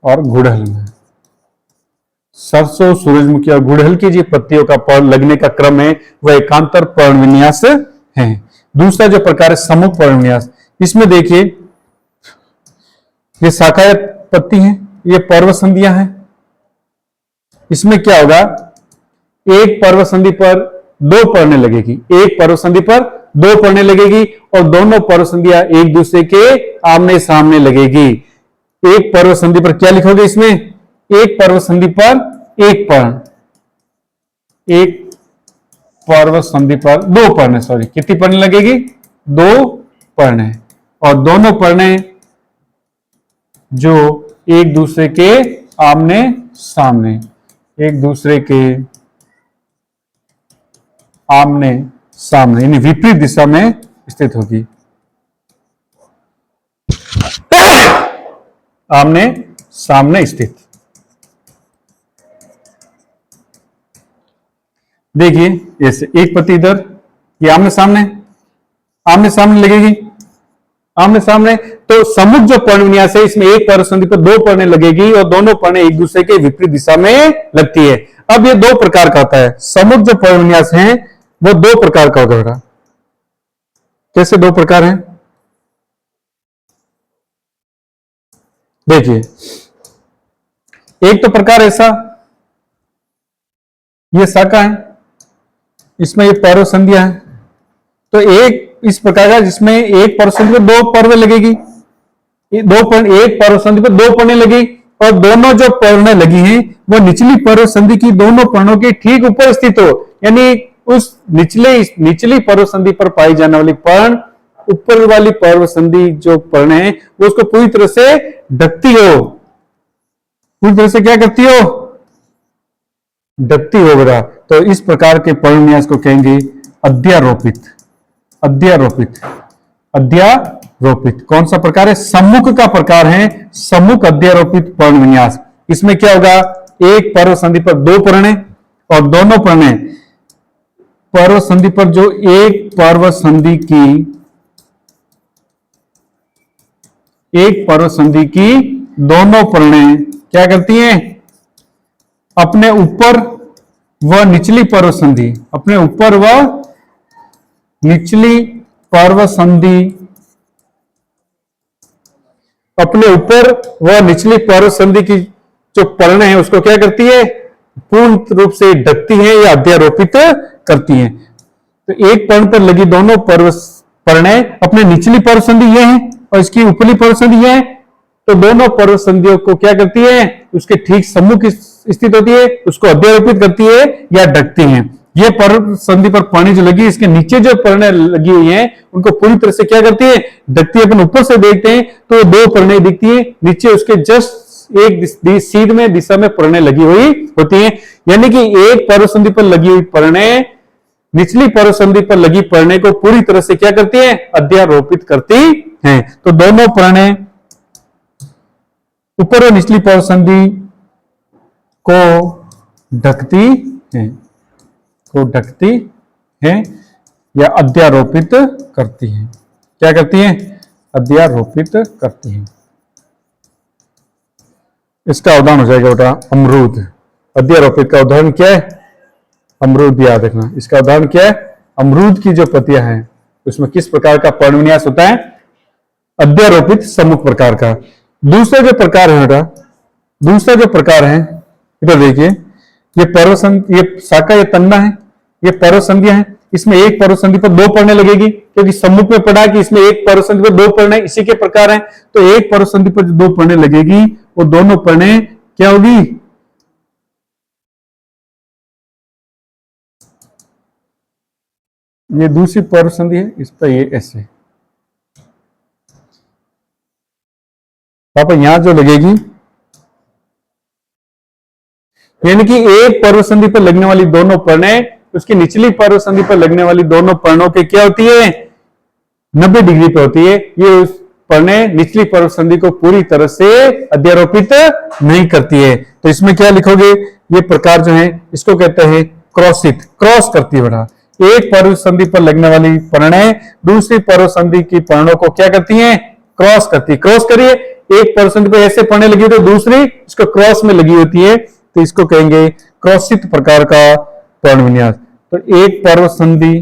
और गुड़हल में। सरसों, सूरजमुखी और गुड़हल की जो पत्तियों का पर्ण लगने का क्रम है वह एकांतर पर्ण विन्यास है। दूसरा जो प्रकार है सम्मुख पर्ण विन्यास। इसमें देखिए, ये शाखा पत्ती है, ये पर्व संधियां हैं। इसमें क्या होगा? एक पर्व संधि पर 2 पर्णें लगेगी, एक पर्व संधि पर 2 पर्णें लगेगी और दोनों पर्व संधियां एक दूसरे के आमने सामने लगेगी। एक पर्व संधि पर क्या लिखोगे? इसमें एक पर्व संधि पर एक पर्ण, एक पर्व संधि पर 2 पर्णें, सॉरी कितनी पर्णें लगेगी? 2 पर्णें, और दोनों पर्णें जो एक दूसरे के आमने सामने, एक दूसरे के आमने सामने यानी विपरीत दिशा में स्थित होगी। आमने सामने स्थित। देखिए ऐसे एक पत्ती इधर, ये आमने सामने लगेगी, आमने सामने। तो सम्मुख जो पर्ण विन्यास है इसमें एक पर्व संधि पर 2 पर्णें लगेगी और दोनों पर्णें एक दूसरे के विपरीत दिशा में लगती है। अब ये 2 प्रकार का आता है। सम्मुख जो पर्ण विन्यास है वो 2 प्रकार का होगा। कैसे 2 प्रकार हैं? देखिए, एक तो प्रकार ऐसा, ये शाखा है, इसमें ये पर्व संधियां है। तो एक इस प्रकार का जिसमें एक पर्व संधि पर 2 पर्व लगेगी, एक पर्व संधि पर 2 पर्णें लगी और दोनों जो पर्णें लगी हैं वो निचली पर्व संधि की दोनों पर्णों के ठीक ऊपर स्थित हो, यानी उस निचली पर्व संधि पर पाई जाने वाली पर्ण ऊपर वाली पर्व संधि जो पर्ण है वो उसको पूरी तरह से ढकती हो, पूरी तरह से क्या करती हो, ढकती हो बेटा। तो इस प्रकार के पर्ण विन्यास को कहेंगे अध्यारोपित। अध्यारोपित, अध्यारोपित कौन सा प्रकार है? सम्मुख का प्रकार है, सम्मुख अध्यारोपित पर्ण विन्यास। इसमें क्या होगा, एक पर्व संधि पर दो पर्ण है और दोनों पर्ण पर्व संधि पर जो एक पर्व संधि की दोनों पर्णें क्या करती हैं, अपने ऊपर व निचली पर्व संधि, अपने ऊपर व निचली पर्व संधि, अपने ऊपर व निचली पर्व संधि की जो पर्ण है उसको क्या करती है, पूर्ण रूप से ढकती है या अध्यारोपित करती है। तो एक पर्ण पर लगी दोनों पर्णें अपने निचली पर्व संधि ये है और इसकी ऊपरी पर्व संधि ये है, तो दोनों पर्व संधियों को क्या करती है, उसके ठीक सम्मुख स्थित होती है, उसको अध्यारोपित करती है या ढकती है। ये पर्व संधि पर पर्ण जो लगी, इसके नीचे जो पर्ण लगी हुई है उनको पूरी तरह से क्या करती है, ढकती है। अपन ऊपर से देखते हैं तो दो पर्ण दिखती है, नीचे उसके जस्ट एक सीध में दिशा में पर्ण लगी हुई होती है। यानी कि एक पर्व संधि पर लगी हुई पर्ण निचली पर्व संधि पर लगी पर्ण को पूरी तरह से क्या करती है, अध्यारोपित करती है। तो दोनों पर्ण ऊपर और निचली पर्व संधि को ढकती है, को ढकती है या अध्यारोपित करती है। क्या करती है, अध्यारोपित करती है। इसका उदाहरण हो जाएगा बेटा अमरूद। अध्यारोपित का उदाहरण क्या है, अमरूद। याद रखना, इसका उदाहरण क्या है, अमरूद की जो पत्तियां हैं उसमें किस प्रकार का पर्ण विन्यास होता है, अध्यारोपित सम्मुख प्रकार का। दूसरा जो प्रकार है बेटा, दूसरा जो प्रकार है इधर देखिए, ये ये शाखा, ये तन्ना है, ये पर्व संधियां हैं। इसमें एक पर्व संधि पर दो पढ़ने लगेगी क्योंकि सम्मुख में पढ़ा कि इसमें एक पर्व संधि पर दो पढ़ने, इसी के प्रकार है। तो एक पर्व संधि पर जो दो पढ़ने लगेगी वो दोनों पढ़ने क्या होगी, ये दूसरी पर्व संधि है, इस पर ये ऐसे पापा यहां जो लगेगी, यानी कि एक पर्व संधि पर लगने वाली दोनों पर्णें उसकी निचली पर्व संधि पर लगने वाली दोनों पर्णों के क्या होती है, 90 डिग्री पे होती है। ये उस पर्णें निचली पर्व संधि को पूरी तरह से अध्यारोपित नहीं करती है। तो इसमें क्या लिखोगे, ये प्रकार जो है इसको कहते हैं क्रॉसित, क्रॉस करती है बेटा। एक पर्व संधि पर लगने वाली पर्णें दूसरी पर्व संधि की पर्णों को क्या करती हैं, क्रॉस करती है। क्रॉस करिए, एक पर्व संधि पर ऐसे पर्णें लगी तो दूसरी इसको क्रॉस में लगी होती है, तो इसको कहेंगे क्रॉसित प्रकार का पर्ण विन्यास। तो एक पर्व संधि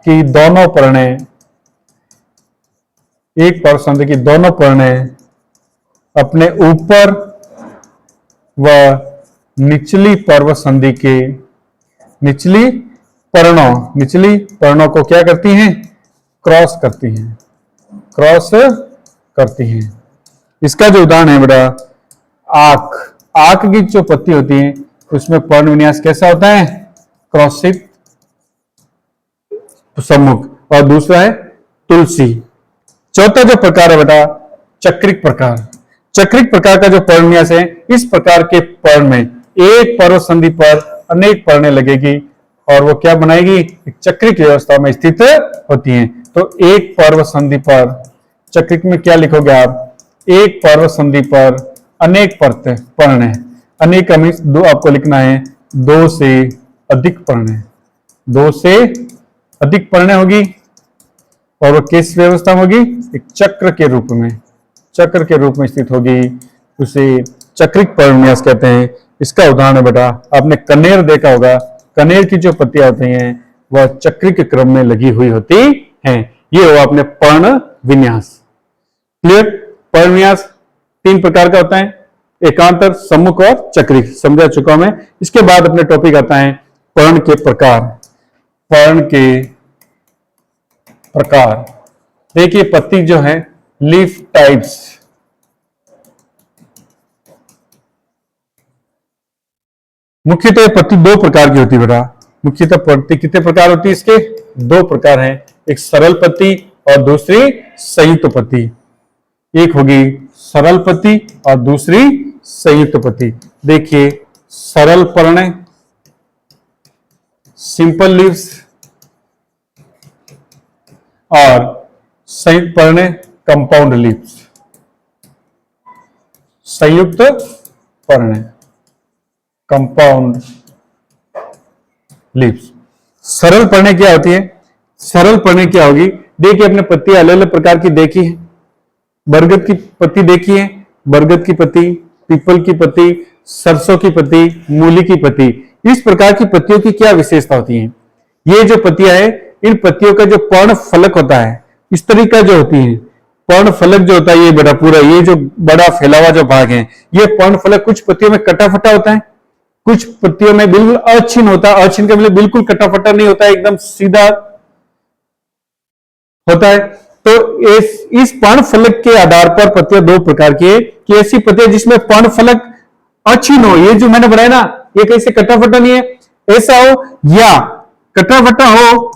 की दोनों पर्णें, एक पर्व संधि की दोनों पर्णें अपने ऊपर व निचली पर्व संधि के निचली पर्णों को क्या करती हैं, क्रॉस करती हैं, क्रॉस करती हैं। इसका जो उदाहरण है बेटा आक, आक की जो पत्ती होती है उसमें पर्ण विन्यास कैसा होता है, क्रॉसित सम्मुख। और दूसरा है तुलसी। चौथा जो प्रकार है बेटा चक्रिक प्रकार। चक्रिक प्रकार का जो पर्ण विन्यास है, इस प्रकार के पर्ण में एक पर्व संधि पर अनेक पर्णें लगेगी और वो क्या बनाएगी, एक चक्रिक व्यवस्था में स्थित होती हैं। तो एक पर्व संधि पर, चक्रिक में क्या लिखोगे आप, एक पर्व संधि पर अनेक पर्ण, अनेक दो आपको लिखना है, दो से अधिक पर्ण, दो से अधिक पर्ण होगी और वो किस व्यवस्था में होगी, एक चक्र के रूप में, चक्र के रूप में स्थित होगी, उसे चक्रिक पर्ण विन्यास कहते हैं। इसका उदाहरण है बेटा आपने कनेर देखा होगा, कनेर की जो पत्तियां होती हैं वह चक्रिक क्रम में लगी हुई होती हैं। ये हुआ अपने पर्ण विन्यास। क्लियर। पर्ण विन्यास तीन प्रकार का होता है, एकांतर, सम्मुख और चक्रिक, समझा चुका मैं। इसके बाद अपने टॉपिक आता है पर्ण के प्रकार। पर्ण के प्रकार देखिए, पत्ती जो है लीफ टाइप्स, मुख्यतः पत्ती दो प्रकार की होती है बेटा। मुख्यतः पत्ती कितने प्रकार होती है इसके? दो प्रकार हैं, एक सरल पत्ती और दूसरी संयुक्त पत्ती। एक होगी सरल पत्ती और दूसरी संयुक्त पत्ती। देखिए, सरल पर्णे सिंपल लीव्स और संयुक्त पर्णे कंपाउंड लीव्स। संयुक्त पर्णे कंपाउंड लीव्स। सरल पर्णे क्या होती है? सरल पर्णे क्या होगी? देखिए, अपने पत्ती अलग अलग प्रकार की देखी है। बरगद की पत्ती देखी है, बरगद की पत्ती, पीपल की पत्ती, सरसों की पत्ती, मूली की पत्ती। इस प्रकार की पत्तियों की क्या विशेषता होती है? ये जो पत्तियां है, इन पत्तियों का जो पर्ण फलक होता है, इस तरीका जो होती है, पर्ण फलक जो होता है, ये बड़ा पूरा ये जो बड़ा फैला हुआ जो भाग है, ये पर्ण फलक कुछ पत्तियों में कटा फटा होता है, कुछ पत्तियों में बिल्कुल अछिन्न होता है। अछिन्न का मतलब बिल्कुल कटा फटा नहीं होता है, एकदम सीधा होता है। तो इस पर्ण फलक के आधार पर पत्तियां दो प्रकार की है, कि ऐसी पत्तियां जिसमें पर्ण फलक अछिन्न हो, ये जो मैंने बनाया ना, ये कहीं से कटा फटा नहीं है, ऐसा हो, या कटा फटा हो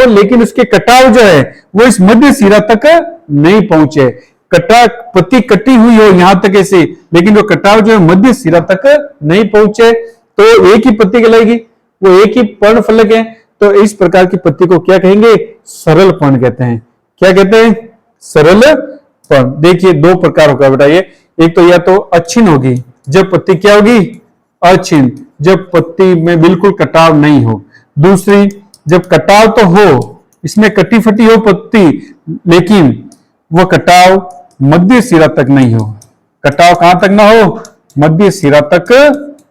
लेकिन उसके कटाव जो है वो इस मध्य सिरा तक नहीं पहुंचे। कटा पत्ती कटी हुई हो यहां तक ऐसे, लेकिन वो कटाव जो है मध्य सिरा तक नहीं पहुंचे, तो एक ही पत्ती कहलाएगी, वो एक ही पर्ण फलक है। तो इस प्रकार की पत्ती को क्या कहेंगे? सरल पर्ण कहते हैं। क्या कहते हैं? सरल पर्ण। देखिए, दो प्रकार होगा बेटा ये। एक तो या तो अछिन्न होगी, जब पत्ती क्या होगी? अछिन्न, जब पत्ती में बिल्कुल कटाव नहीं हो। दूसरी, जब कटाव तो हो, इसमें कटी फटी हो पत्ती, लेकिन वो कटाव मध्य सिरा तक नहीं हो। कटाव कहां तक ना हो? मध्य सिरा तक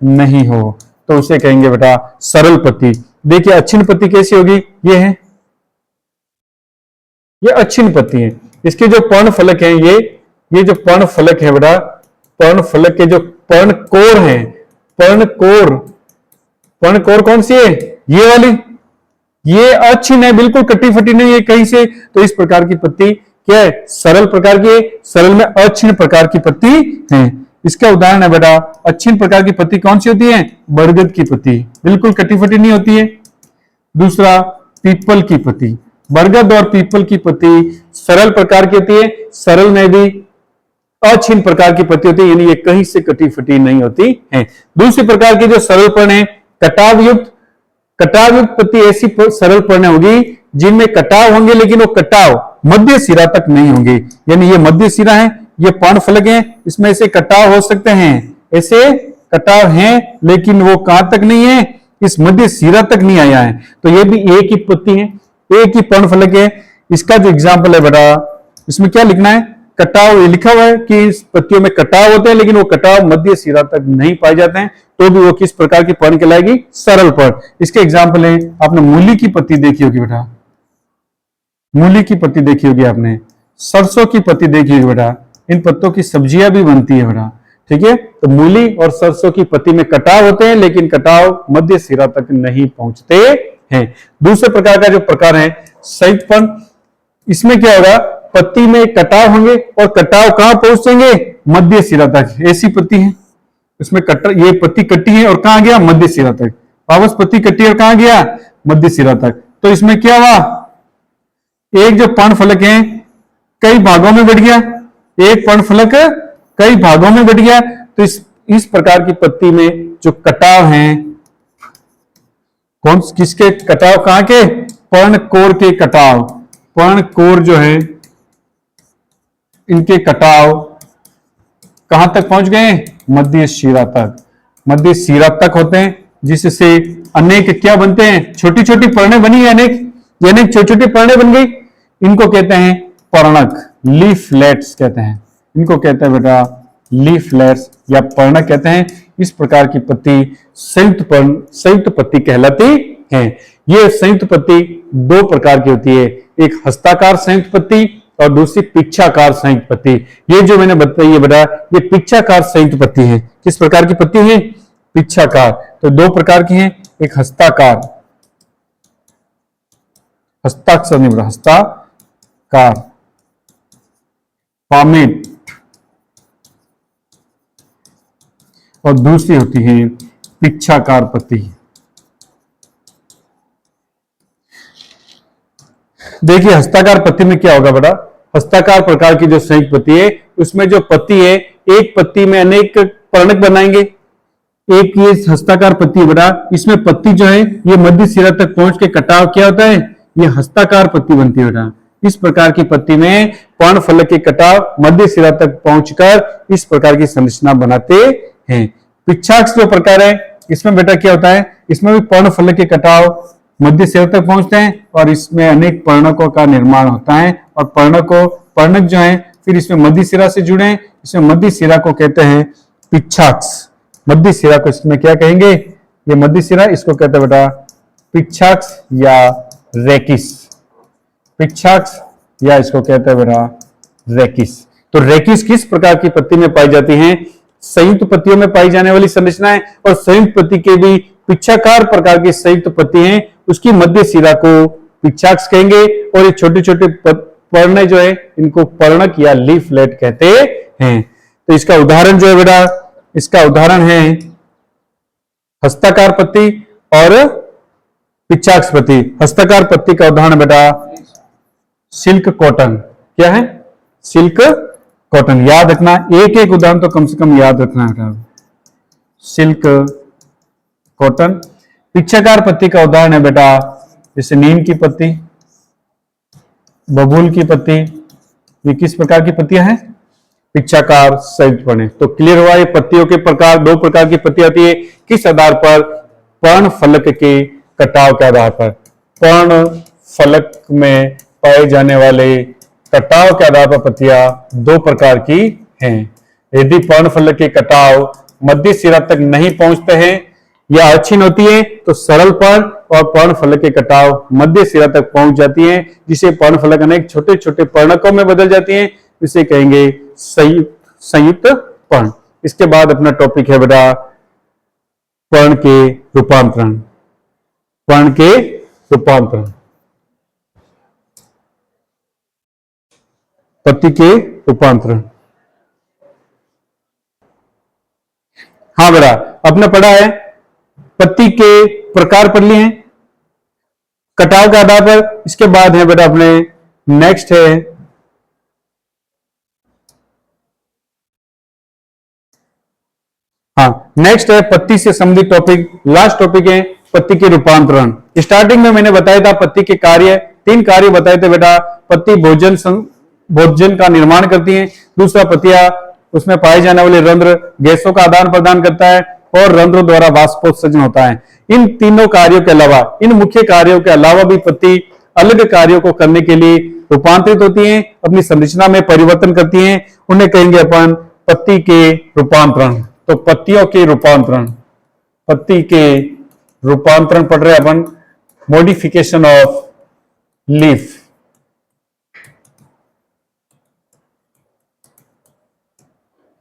नहीं हो, तो उसे कहेंगे बेटा सरल पत्ती। देखिए, अछिन्न पत्ती कैसी होगी? ये है, ये अछिन्न पत्ती है। इसके जो पर्ण फलक हैं, ये जो पर्ण फलक है बेटा, पर्ण फलक के जो पर्ण कोर हैं, पर्ण कोर कौन सी है? ये वाली। ये अछिन्न है, बिल्कुल कटी फटी नहीं है कहीं से। तो इस प्रकार की पत्ती क्या है? सरल प्रकार की है। सरल में अछिन्न प्रकार की पत्ती है। इसका उदाहरण है बेटा, अछिन्न प्रकार की पत्ती कौन सी होती है? बरगद की पत्ती, बिल्कुल कटी फटी नहीं होती है। दूसरा, पीपल की पत्ती। बरगद और पीपल की पत्ती सरल प्रकार की होती है। सरल में भी अछिन्न प्रकार की पत्ती होती है, यानी ये कहीं से कटी फटी नहीं होती है। दूसरी प्रकार की जो सरल पर्ण है, कटाव युक्त पत्ती ऐसी सरल पर्ण होगी जिनमें कटाव होंगे, लेकिन वो कटाव मध्य सिरा तक नहीं होंगे। यानी ये मध्य सिरा है, ये पर्ण फलक है, इसमें ऐसे कटाव हो सकते हैं, ऐसे कटाव हैं, लेकिन वो कहां तक नहीं है? इस मध्य सिरा तक नहीं आया है। तो ये भी एक ही पत्ती है, एक ही पर्ण फलक है। इसका जो एग्जाम्पल है बेटा, इसमें क्या लिखना है? कटाव। ये लिखा हुआ है कि इस पत्तियों में कटाव होते हैं, लेकिन वो कटाव मध्य सिरा तक नहीं पाए जाते हैं, तो भी वो किस प्रकार की पर्ण कहलाएगी? सरल पर्ण। इसके एग्जाम्पल है, आपने मूली की पत्ती देखी होगी बेटा, मूली की पत्ती देखी होगी आपने, सरसों की पत्ती देखी होगी बेटा। इन पत्तों की सब्जियां भी बनती है बेटा, ठीक है। तो मूली और सरसों की पत्ती में कटाव होते हैं, लेकिन कटाव मध्य सिरा तक नहीं पहुंचते हैं। दूसरे प्रकार का जो प्रकार है संयुक्त पर्ण, इसमें क्या होगा? पत्ती में कटाव होंगे और कटाव कहां पहुंचेंगे? मध्य सिरा तक। ऐसी पत्ती है, इसमें ये पत्ती कटी है और कहां गया? मध्य सिरा तक। वापस पत्ती कटी और कहां गया? मध्य सिरा तक। तो इसमें क्या हुआ? एक जो पर्ण फलक है कई भागों में बढ़ गया, एक पर्ण फलक कई भागों में बढ़ गया। तो इस प्रकार की पत्ती में जो कटाव हैं, किसके कटाव? कहां के? पर्ण कोर के कटाव। पर्ण कोर जो है, इनके कटाव कहां तक पहुंच गए? मध्य शिरा तक। मध्य शिरा तक होते हैं, जिससे अनेक क्या बनते हैं? छोटी छोटी पर्णें बनी है, अनेक छोटी छोटी पर्णें बन गई। इनको कहते हैं पर्णक, लीफलेट्स कहते हैं। इनको कहते हैं बेटा लीफलेट्स या पर्णक कहते हैं। इस प्रकार की पत्ती संयुक्त पत्ती कहलाती है। ये संयुक्त पत्ती दो प्रकार की होती है, एक हस्ताकार संयुक्त पत्ती और दूसरी पिच्छाकार संयुक्त पत्ती। ये जो मैंने बताई है बेटा, ये पिच्छाकार संयुक्त पत्ती है। किस प्रकार की पत्ती है? पिच्छाकार। तो दो प्रकार की है, एक हस्ताकार, हस्ताक्षर नहीं बेटा, हस्ताकार, पामेट, और दूसरी होती है पिच्छाकार पत्ती। देखिए हस्ताकार पत्ती में क्या होगा बेटा, हस्ताकार प्रकार की जो संयुक्त पत्ती है उसमें जो पत्ती है एक पत्ती में अनेक पर्णक बनाएंगे। एक ये हस्ताकार पत्ती है बेटा, इसमें पत्ती जो है ये मध्य सिरा तक पहुंच के कटाव क्या होता है, ये हस्ताकार पत्ती बनती है बेटा। इस प्रकार की पत्ती में पर्णफलक के कटाव मध्य सिरा तक पहुंचकर इस प्रकार की संरचना बनाते हैं। पिच्छाक्ष जो प्रकार है इसमें बेटा क्या होता है, इसमें भी पर्णफलक के कटाव मध्य सिरा तक पहुंचते हैं और इसमें अनेक पर्णकों का निर्माण होता है और पर्णक जो है फिर इसमें मध्य सिरा से जुड़े, इसमें मध्य सिरा को कहते हैं पिच्छाक्ष। मध्य सिरा को इसमें क्या कहेंगे, ये मध्य सिरा इसको कहते हैं बेटा पिच्छाक्ष या रेकिस। पिच्छाक्ष या इसको कहते हैं बेटा रेकिस। तो रेकिस किस प्रकार की पत्ती में पाई जाती है, संयुक्त पत्तियों में पाई जाने वाली संरचनाएं और संयुक्त पत्ती के भी पिच्छाकार प्रकार की संयुक्त पत्ती है उसकी मध्य सिरा को पिच्छाक्ष कहेंगे और ये छोटे छोटे पर्ण जो है इनको पर्णक या लीफलेट कहते हैं। तो इसका उदाहरण जो है बेटा, इसका उदाहरण है हस्ताकार पत्ती और पिच्छाक्ष पत्ती। हस्ताकार पत्ती का उदाहरण बेटा सिल्क कॉटन। क्या है, सिल्क कॉटन। याद रखना, एक एक उदाहरण तो कम से कम याद रखना है। Silk cotton. पिच्छाकार पत्ती का उदाहरण है बेटा जैसे नीम की पत्ती, बबूल की पत्ती। ये किस प्रकार की पत्तियां हैं, पिच्छाकार संयुक्त पर्णे। तो क्लियर हुआ, ये पत्तियों के प्रकार, दो प्रकार की पत्ती आती है। किस आधार पर, पर्ण फलक के कटाव के आधार पर। पर्ण फलक में पाए जाने वाले कटाव के आधार पर पत्तियां दो प्रकार की हैं। यदि पर्ण फलक के कटाव मध्य सिरा तक नहीं पहुंचते हैं या अक्षीण होती है तो सरल पर्ण, और पर्ण फलक के कटाव मध्य सिरा तक पहुंच जाती है जिसे पर्ण फलक अनेक छोटे छोटे पर्णकों में बदल जाती है, इसे कहेंगे संयुक्त पर्ण। इसके बाद अपना टॉपिक है बेटा पर्ण के रूपांतरण। पर्ण के रूपांतरण, पत्ती के रूपांतरण। हाँ बेटा, अपने पढ़ा है पत्ती के प्रकार पढ़ लिए हैं कटाव के आधार पर। इसके बाद है बेटा अपने नेक्स्ट है नेक्स्ट है पत्ती से संबंधित टॉपिक। लास्ट टॉपिक है पत्ती के रूपांतरण। स्टार्टिंग में मैंने बताया था पत्ती के कार्य, तीन कार्य बताए थे बेटा। पत्ती भोजन का निर्माण करती है। दूसरा, पत्तियां उसमें पाए जाने वाले रंध्र गैसों का आदान प्रदान करता है और रंध्रों द्वारा वाष्पोत्सर्जन होता है। इन तीनों कार्यों के अलावा, इन मुख्य कार्यों के अलावा भी पत्ती अलग कार्यों को करने के लिए रूपांतरित होती हैं, अपनी संरचना में परिवर्तन करती हैं। उन्हें कहेंगे अपन पत्ती के रूपांतरण। तो पत्तियों के रूपांतरण, पत्ती के रूपांतरण पढ़ रहे अपन। Modification of leaf,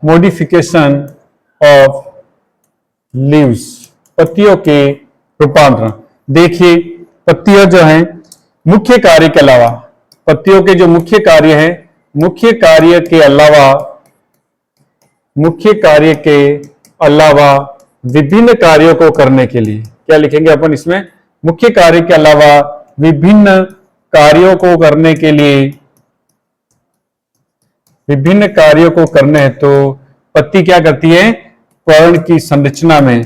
modification of leaves, पत्तियों के रूपांतरण। देखिए पत्तियां जो हैं मुख्य कार्य के अलावा, पत्तियों के जो मुख्य कार्य हैं, मुख्य कार्य के अलावा विभिन्न कार्यों को करने के लिए क्या लिखेंगे अपन इसमें, मुख्य कार्य के अलावा विभिन्न कार्यों को करने के लिए, विभिन्न कार्यों को करने हेतु तो पत्ती क्या करती है, पर्ण की संरचना में,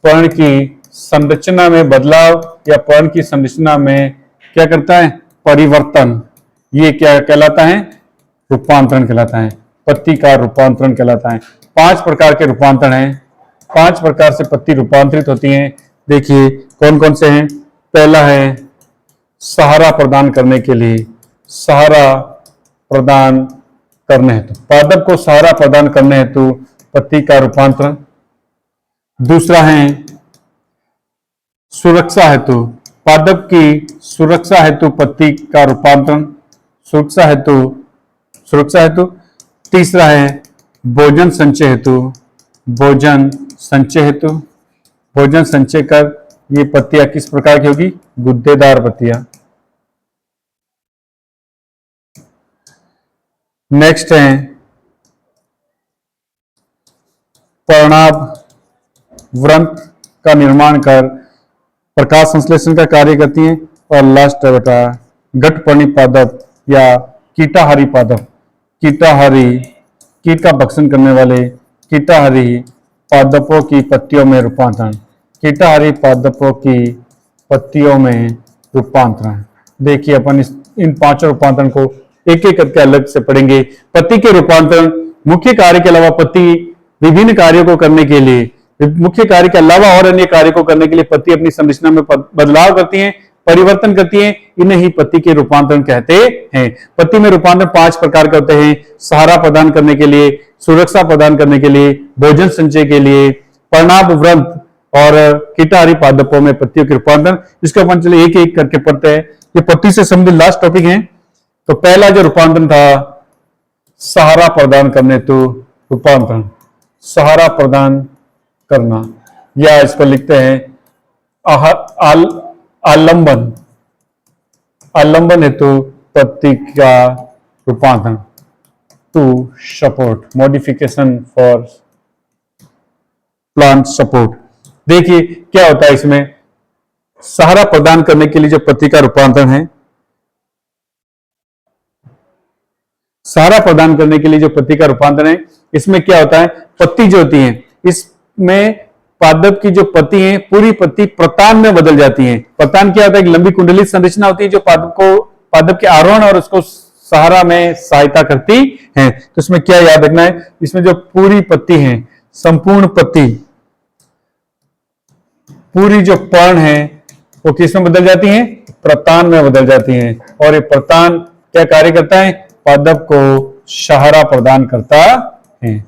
पर्ण की संरचना में बदलाव या पर्ण की संरचना में क्या करता है, परिवर्तन। ये क्या कहलाता है, रूपांतरण कहलाता है। पत्ती का रूपांतरण कहलाता है। 5 प्रकार के रूपांतरण हैं, 5 प्रकार से पत्ती रूपांतरित होती हैं। देखिए कौन कौन से हैं। पहला है सहारा प्रदान करने के लिए, सहारा प्रदान करने हेतु, पादप को सहारा प्रदान करने हेतु पत्ती का रूपांतरण। दूसरा है सुरक्षा हेतु, पादप की सुरक्षा हेतु पत्ती का रूपांतरण, सुरक्षा हेतु। तीसरा है भोजन संचय हेतु, भोजन संचय हेतु, भोजन संचय कर। ये पत्तियां किस प्रकार की होगी, गुद्देदार पत्तियां। नेक्स्ट है व्रंत का निर्माण कर प्रकाश संश्लेषण का कार्य करती हैं। और लास्ट है बेटा गठपर्णी पादप या कीटाहारी पादप। कीटाहारी कीट का भक्षण करने वाले कीटाहारी पादपों की पत्तियों में रूपांतरण। कीटाहारी पादपों की पत्तियों में रूपांतरण। देखिए अपन इन पांचों रूपांतरण को एक एक करके अलग से पढ़ेंगे। पत्ती के रूपांतरण मुख्य कार्य के अलावा पत्ती विभिन्न कार्यों को करने के लिए, मुख्य कार्य के अलावा और अन्य कार्य को करने के लिए पत्ती अपनी संरचना में बदलाव करती हैं, परिवर्तन करती हैं। इन्हें ही पत्ती के रूपांतरण कहते हैं। पत्ती में रूपांतरण 5 प्रकार के होते हैं। सहारा प्रदान करने के लिए, सुरक्षा प्रदान करने के लिए, भोजन संचय के लिए, पर्णाभ व्रंत और कीटाहारी पादपों में पत्तियों के रूपांतरण। इसको अपन चलिए एक एक करके पढ़ते हैं। ये पत्ती से संबंधित लास्ट टॉपिक है। तो पहला जो रूपांतरण था सहारा प्रदान करने तो रूपांतरण, सहारा प्रदान करना, या इसको लिखते हैं आलंबन। आलंबन हेतु पत्ती का रूपांतरण to support, modification for plant support. देखिए क्या होता है इसमें, सहारा प्रदान करने के लिए जो पत्ती का रूपांतरण है, सहारा प्रदान करने के लिए जो पत्ती का रूपांतरण है, इसमें क्या होता है, पत्ती जो होती है इसमें पादप की जो पत्ती है पूरी पत्ती प्रतान में बदल जाती है। प्रतान क्या होता है, एक लंबी कुंडलित संरचना होती है जो पादप के आरोहण और उसको सहारा में सहायता करती है। तो इसमें क्या याद रखना है, इसमें जो पूरी पत्ती है, संपूर्ण पत्ती, पूरी जो पर्ण है वो किस में बदल जाती है, प्रतान में बदल जाती है। और ये प्रतान क्या कार्य करता है, पादप को सहारा प्रदान करता है।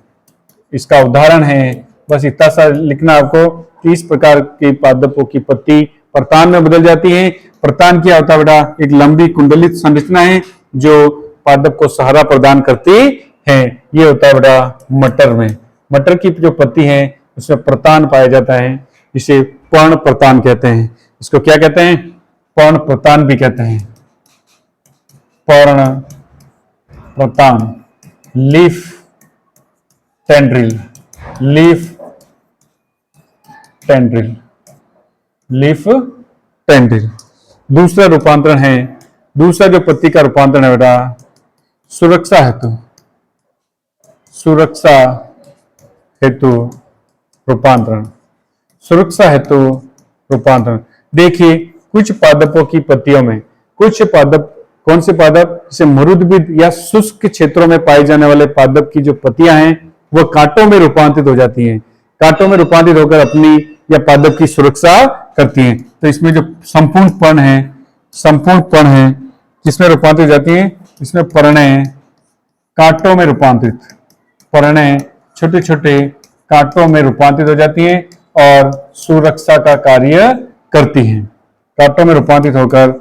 इसका उदाहरण है, बस इतना सा लिखना आपको कि इस प्रकार के पादपों की पत्ती प्रतान में बदल जाती है। प्रतान क्या होता है बेटा, एक लंबी कुंडलित संरचना है जो पादप को सहारा प्रदान करती है। ये होता है बेटा मटर में। मटर की जो पत्ती है उसमें प्रतान पाया जाता है, इसे पर्ण प्रतान कहते हैं। इसको क्या कहते हैं, पर्ण प्रतान भी कहते हैं। पर्ण प्रतान, leaf tendril, leaf tendril, leaf tendril. दूसरा रूपांतरण है, दूसरा जो पत्ती का रूपांतरण है बेटा सुरक्षा हेतु, सुरक्षा हेतु रूपांतरण, सुरक्षा हेतु रूपांतरण। देखिए कुछ पादपों की पत्तियों में, कुछ पादप, कौन से पादप, जैसे मरुद्भिद या शुष्क क्षेत्रों में पाए जाने वाले पादप की जो पत्तियां हैं वह कांटों में रूपांतरित हो जाती हैं। कांटों में रूपांतरित होकर अपनी या पादप की सुरक्षा करती हैं। तो इसमें जो संपूर्ण पर्ण है, संपूर्ण पर्ण है किसमें रूपांतरित जाती हैं, इसमें पर्णे कांटों में रूपांतरित, पर्णे छोटे छोटे कांटों में रूपांतरित हो जाती हैं और सुरक्षा का कार्य करती हैं। कांटों में रूपांतरित होकर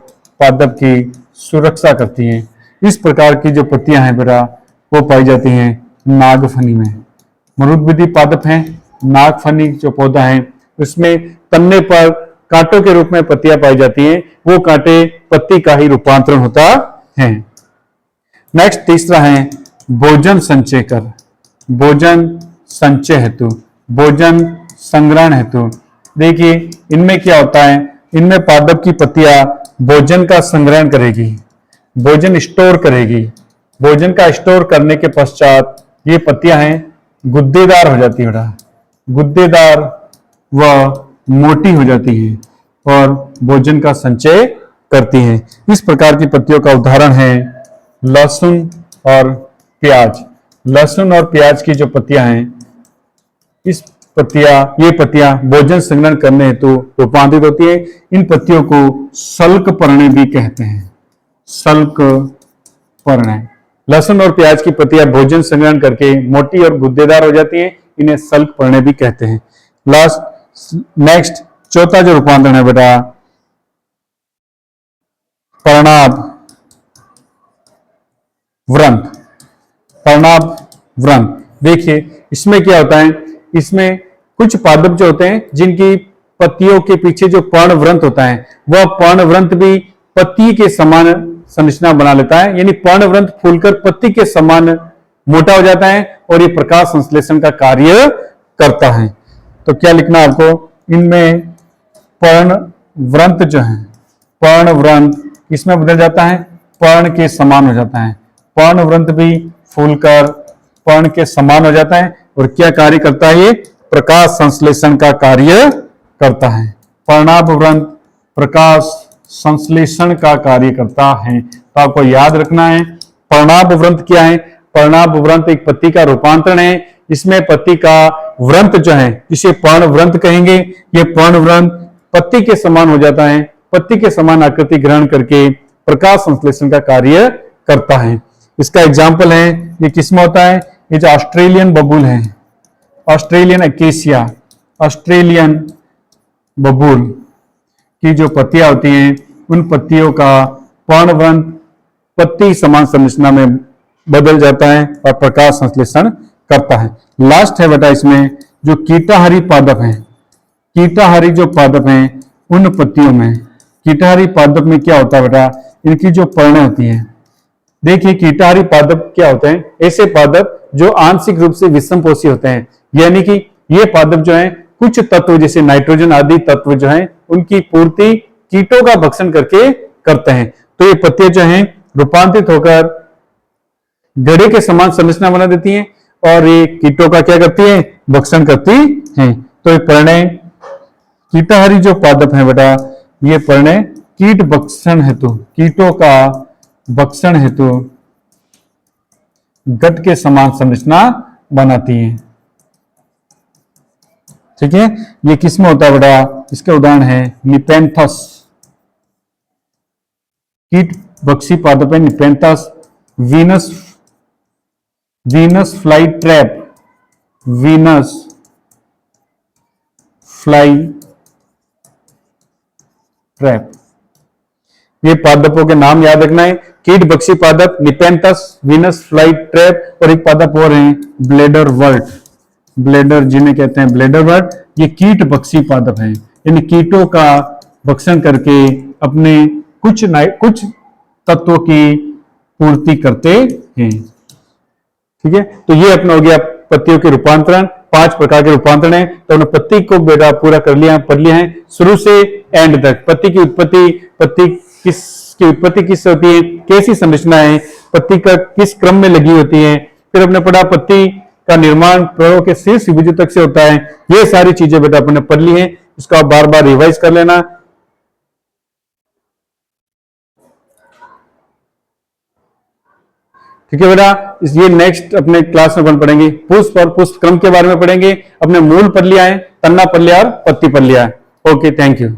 पादप की सुरक्षा करती हैं। इस प्रकार की जो पत्तियां हैं बेटा वो पाई जाती हैं नागफनी में। मरुद्भिदी पादप हैं, नागफनी जो पौधा है उसमें तन्ने पर कांटों के रूप में पत्तियां पाई जाती हैं, वो कांटे पत्ती का ही रूपांतरण होता है। नेक्स्ट तीसरा है भोजन संचय कर, भोजन संचय हेतु, भोजन संग्रहण हेतु। देखिए इनमें क्या होता है, इनमें पादप की पत्तियां भोजन का संग्रहण करेगी, भोजन स्टोर करेगी। भोजन का स्टोर करने के पश्चात ये पत्तियां हैं गुद्देदार हो जाती है, गुद्देदार व मोटी हो जाती हैं और भोजन का संचय करती हैं। इस प्रकार की पत्तियों का उदाहरण है लहसुन और प्याज। लहसुन और प्याज की जो पत्तियां हैं, इस ये पत्तियां भोजन संग्रहण करने हेतु रूपांतरित होती है। इन पत्तियों को सल्क पर्णे भी कहते हैं, सल्क पर्णे। लहसुन और प्याज की पत्तियां भोजन संग्रहण करके मोटी और गुद्देदार हो जाती हैं, इन्हें सल्क पर्णे भी कहते हैं। नेक्स्ट चौथा जो रूपांतरण है बेटा पर्णाभ व्रंत, पर्णाभ व्रंत। देखिए इसमें क्या होता है, इसमें कुछ पादप जो होते हैं जिनकी पत्तियों के पीछे जो पर्णव्रंत होता है वह पर्णव्रंत भी पत्ती के समान संरचना बना लेता है, यानी पर्णव्रंत फूलकर पत्ती के समान मोटा हो जाता है और ये प्रकाश संश्लेषण का कार्य करता है। तो क्या लिखना है आपको, इनमें पर्ण व्रंत जो है, पर्ण व्रंत किसमें बदल जाता है, पर्ण के समान हो जाता है। पर्ण व्रंत भी फूलकर पर्ण के समान हो जाता है और क्या कार्य करता है, ये प्रकाश संश्लेषण का कार्य करता है। पर्णाभ व्रंत प्रकाश संश्लेषण का कार्य करता है। तो आपको याद रखना है पर्णाभ व्रंत क्या है। पर्णाभ व्रंत एक पत्ती का रूपांतरण है। इसमें पत्ती का व्रंत जो है इसे पर्ण व्रंत कहेंगे। ये पर्ण व्रंत पत्ती के समान हो जाता है, पत्ती के समान आकृति ग्रहण करके प्रकाश संश्लेषण का कार्य करता है। इसका एग्जाम्पल है, ये किसमें होता है, ये जो ऑस्ट्रेलियन बबूल है, ऑस्ट्रेलियन एकेसिया, ऑस्ट्रेलियन बबूल की जो पत्तियां होती हैं उन पत्तियों का पर्णव्रंत पत्ती समान संरचना में बदल जाता है और प्रकाश संश्लेषण करता है। लास्ट है बेटा इसमें जो कीटाहारी पादप हैं, कीटाहारी जो पादप हैं उन पत्तियों में, कीटाहारी पादप में क्या होता है बेटा, इनकी जो पर्णें होती हैं, देखिए कीटाहारी पादप क्या होते हैं, ऐसे पादप जो आंशिक रूप से विषमपोषी होते हैं, यानी कि ये पादप जो है कुछ तत्व जैसे नाइट्रोजन आदि तत्व जो है उनकी पूर्ति कीटों का भक्षण करके करते हैं। तो ये पत्तियां जो हैं रूपांतरित होकर गड़े के समान संरचना बना देती हैं और ये कीटों का क्या करती है, भक्षण करती हैं। तो ये पर्णें कीटाहारी जो पादप है बेटा, ये पर्णें कीट भक्षण हेतु, कीटों का भक्षण हेतु गट के समान संरचना बनाती हैं। ठीक है, ये किसमें होता है बेटा, इसके उदाहरण है निपेंथस, कीट भक्षी पादप है Nepenthes, Venus, Venus fly trap, Venus fly trap. ये पादपों के नाम याद रखना है, कीट भक्षी पादप निपेंथस, वीनस फ्लाई ट्रैप और एक पादप और है ब्लेडर वर्ट, ब्लेडर जिन्हें कहते हैं ब्लेडर वर्ट। ये कीट भक्षी पादप हैं, इन कीटों का भक्षण करके अपने कुछ तत्वों की पूर्ति करते हैं। ठीक है, तो ये अपना हो गया पत्तियों के रूपांतरण, 5 प्रकार के रूपांतरण है। तो उन्होंने पत्ती को बेटा पूरा कर लिया, पढ़ लिया है शुरू से एंड तक। पत्ती की उत्पत्ति, पत्ती किसकी उत्पत्ति किस होती है, कैसी संरचना है, पत्ती का किस क्रम में लगी होती है, फिर अपने पढ़ा पत्ती का निर्माण प्रयोग के शीर्ष बीजों तक से होता है। ये सारी चीजें बेटा अपने पढ़ ली है, इसको आप बार बार रिवाइज कर लेना। ठीक है बेटा, ये नेक्स्ट अपने क्लास में पढ़ेंगे, पुष्प और पुष्प क्रम के बारे में पढ़ेंगे। अपने मूल पढ़ लिया है, तन्ना पढ़ लिया और पत्ती पढ़ लिया है। Okay, thank you.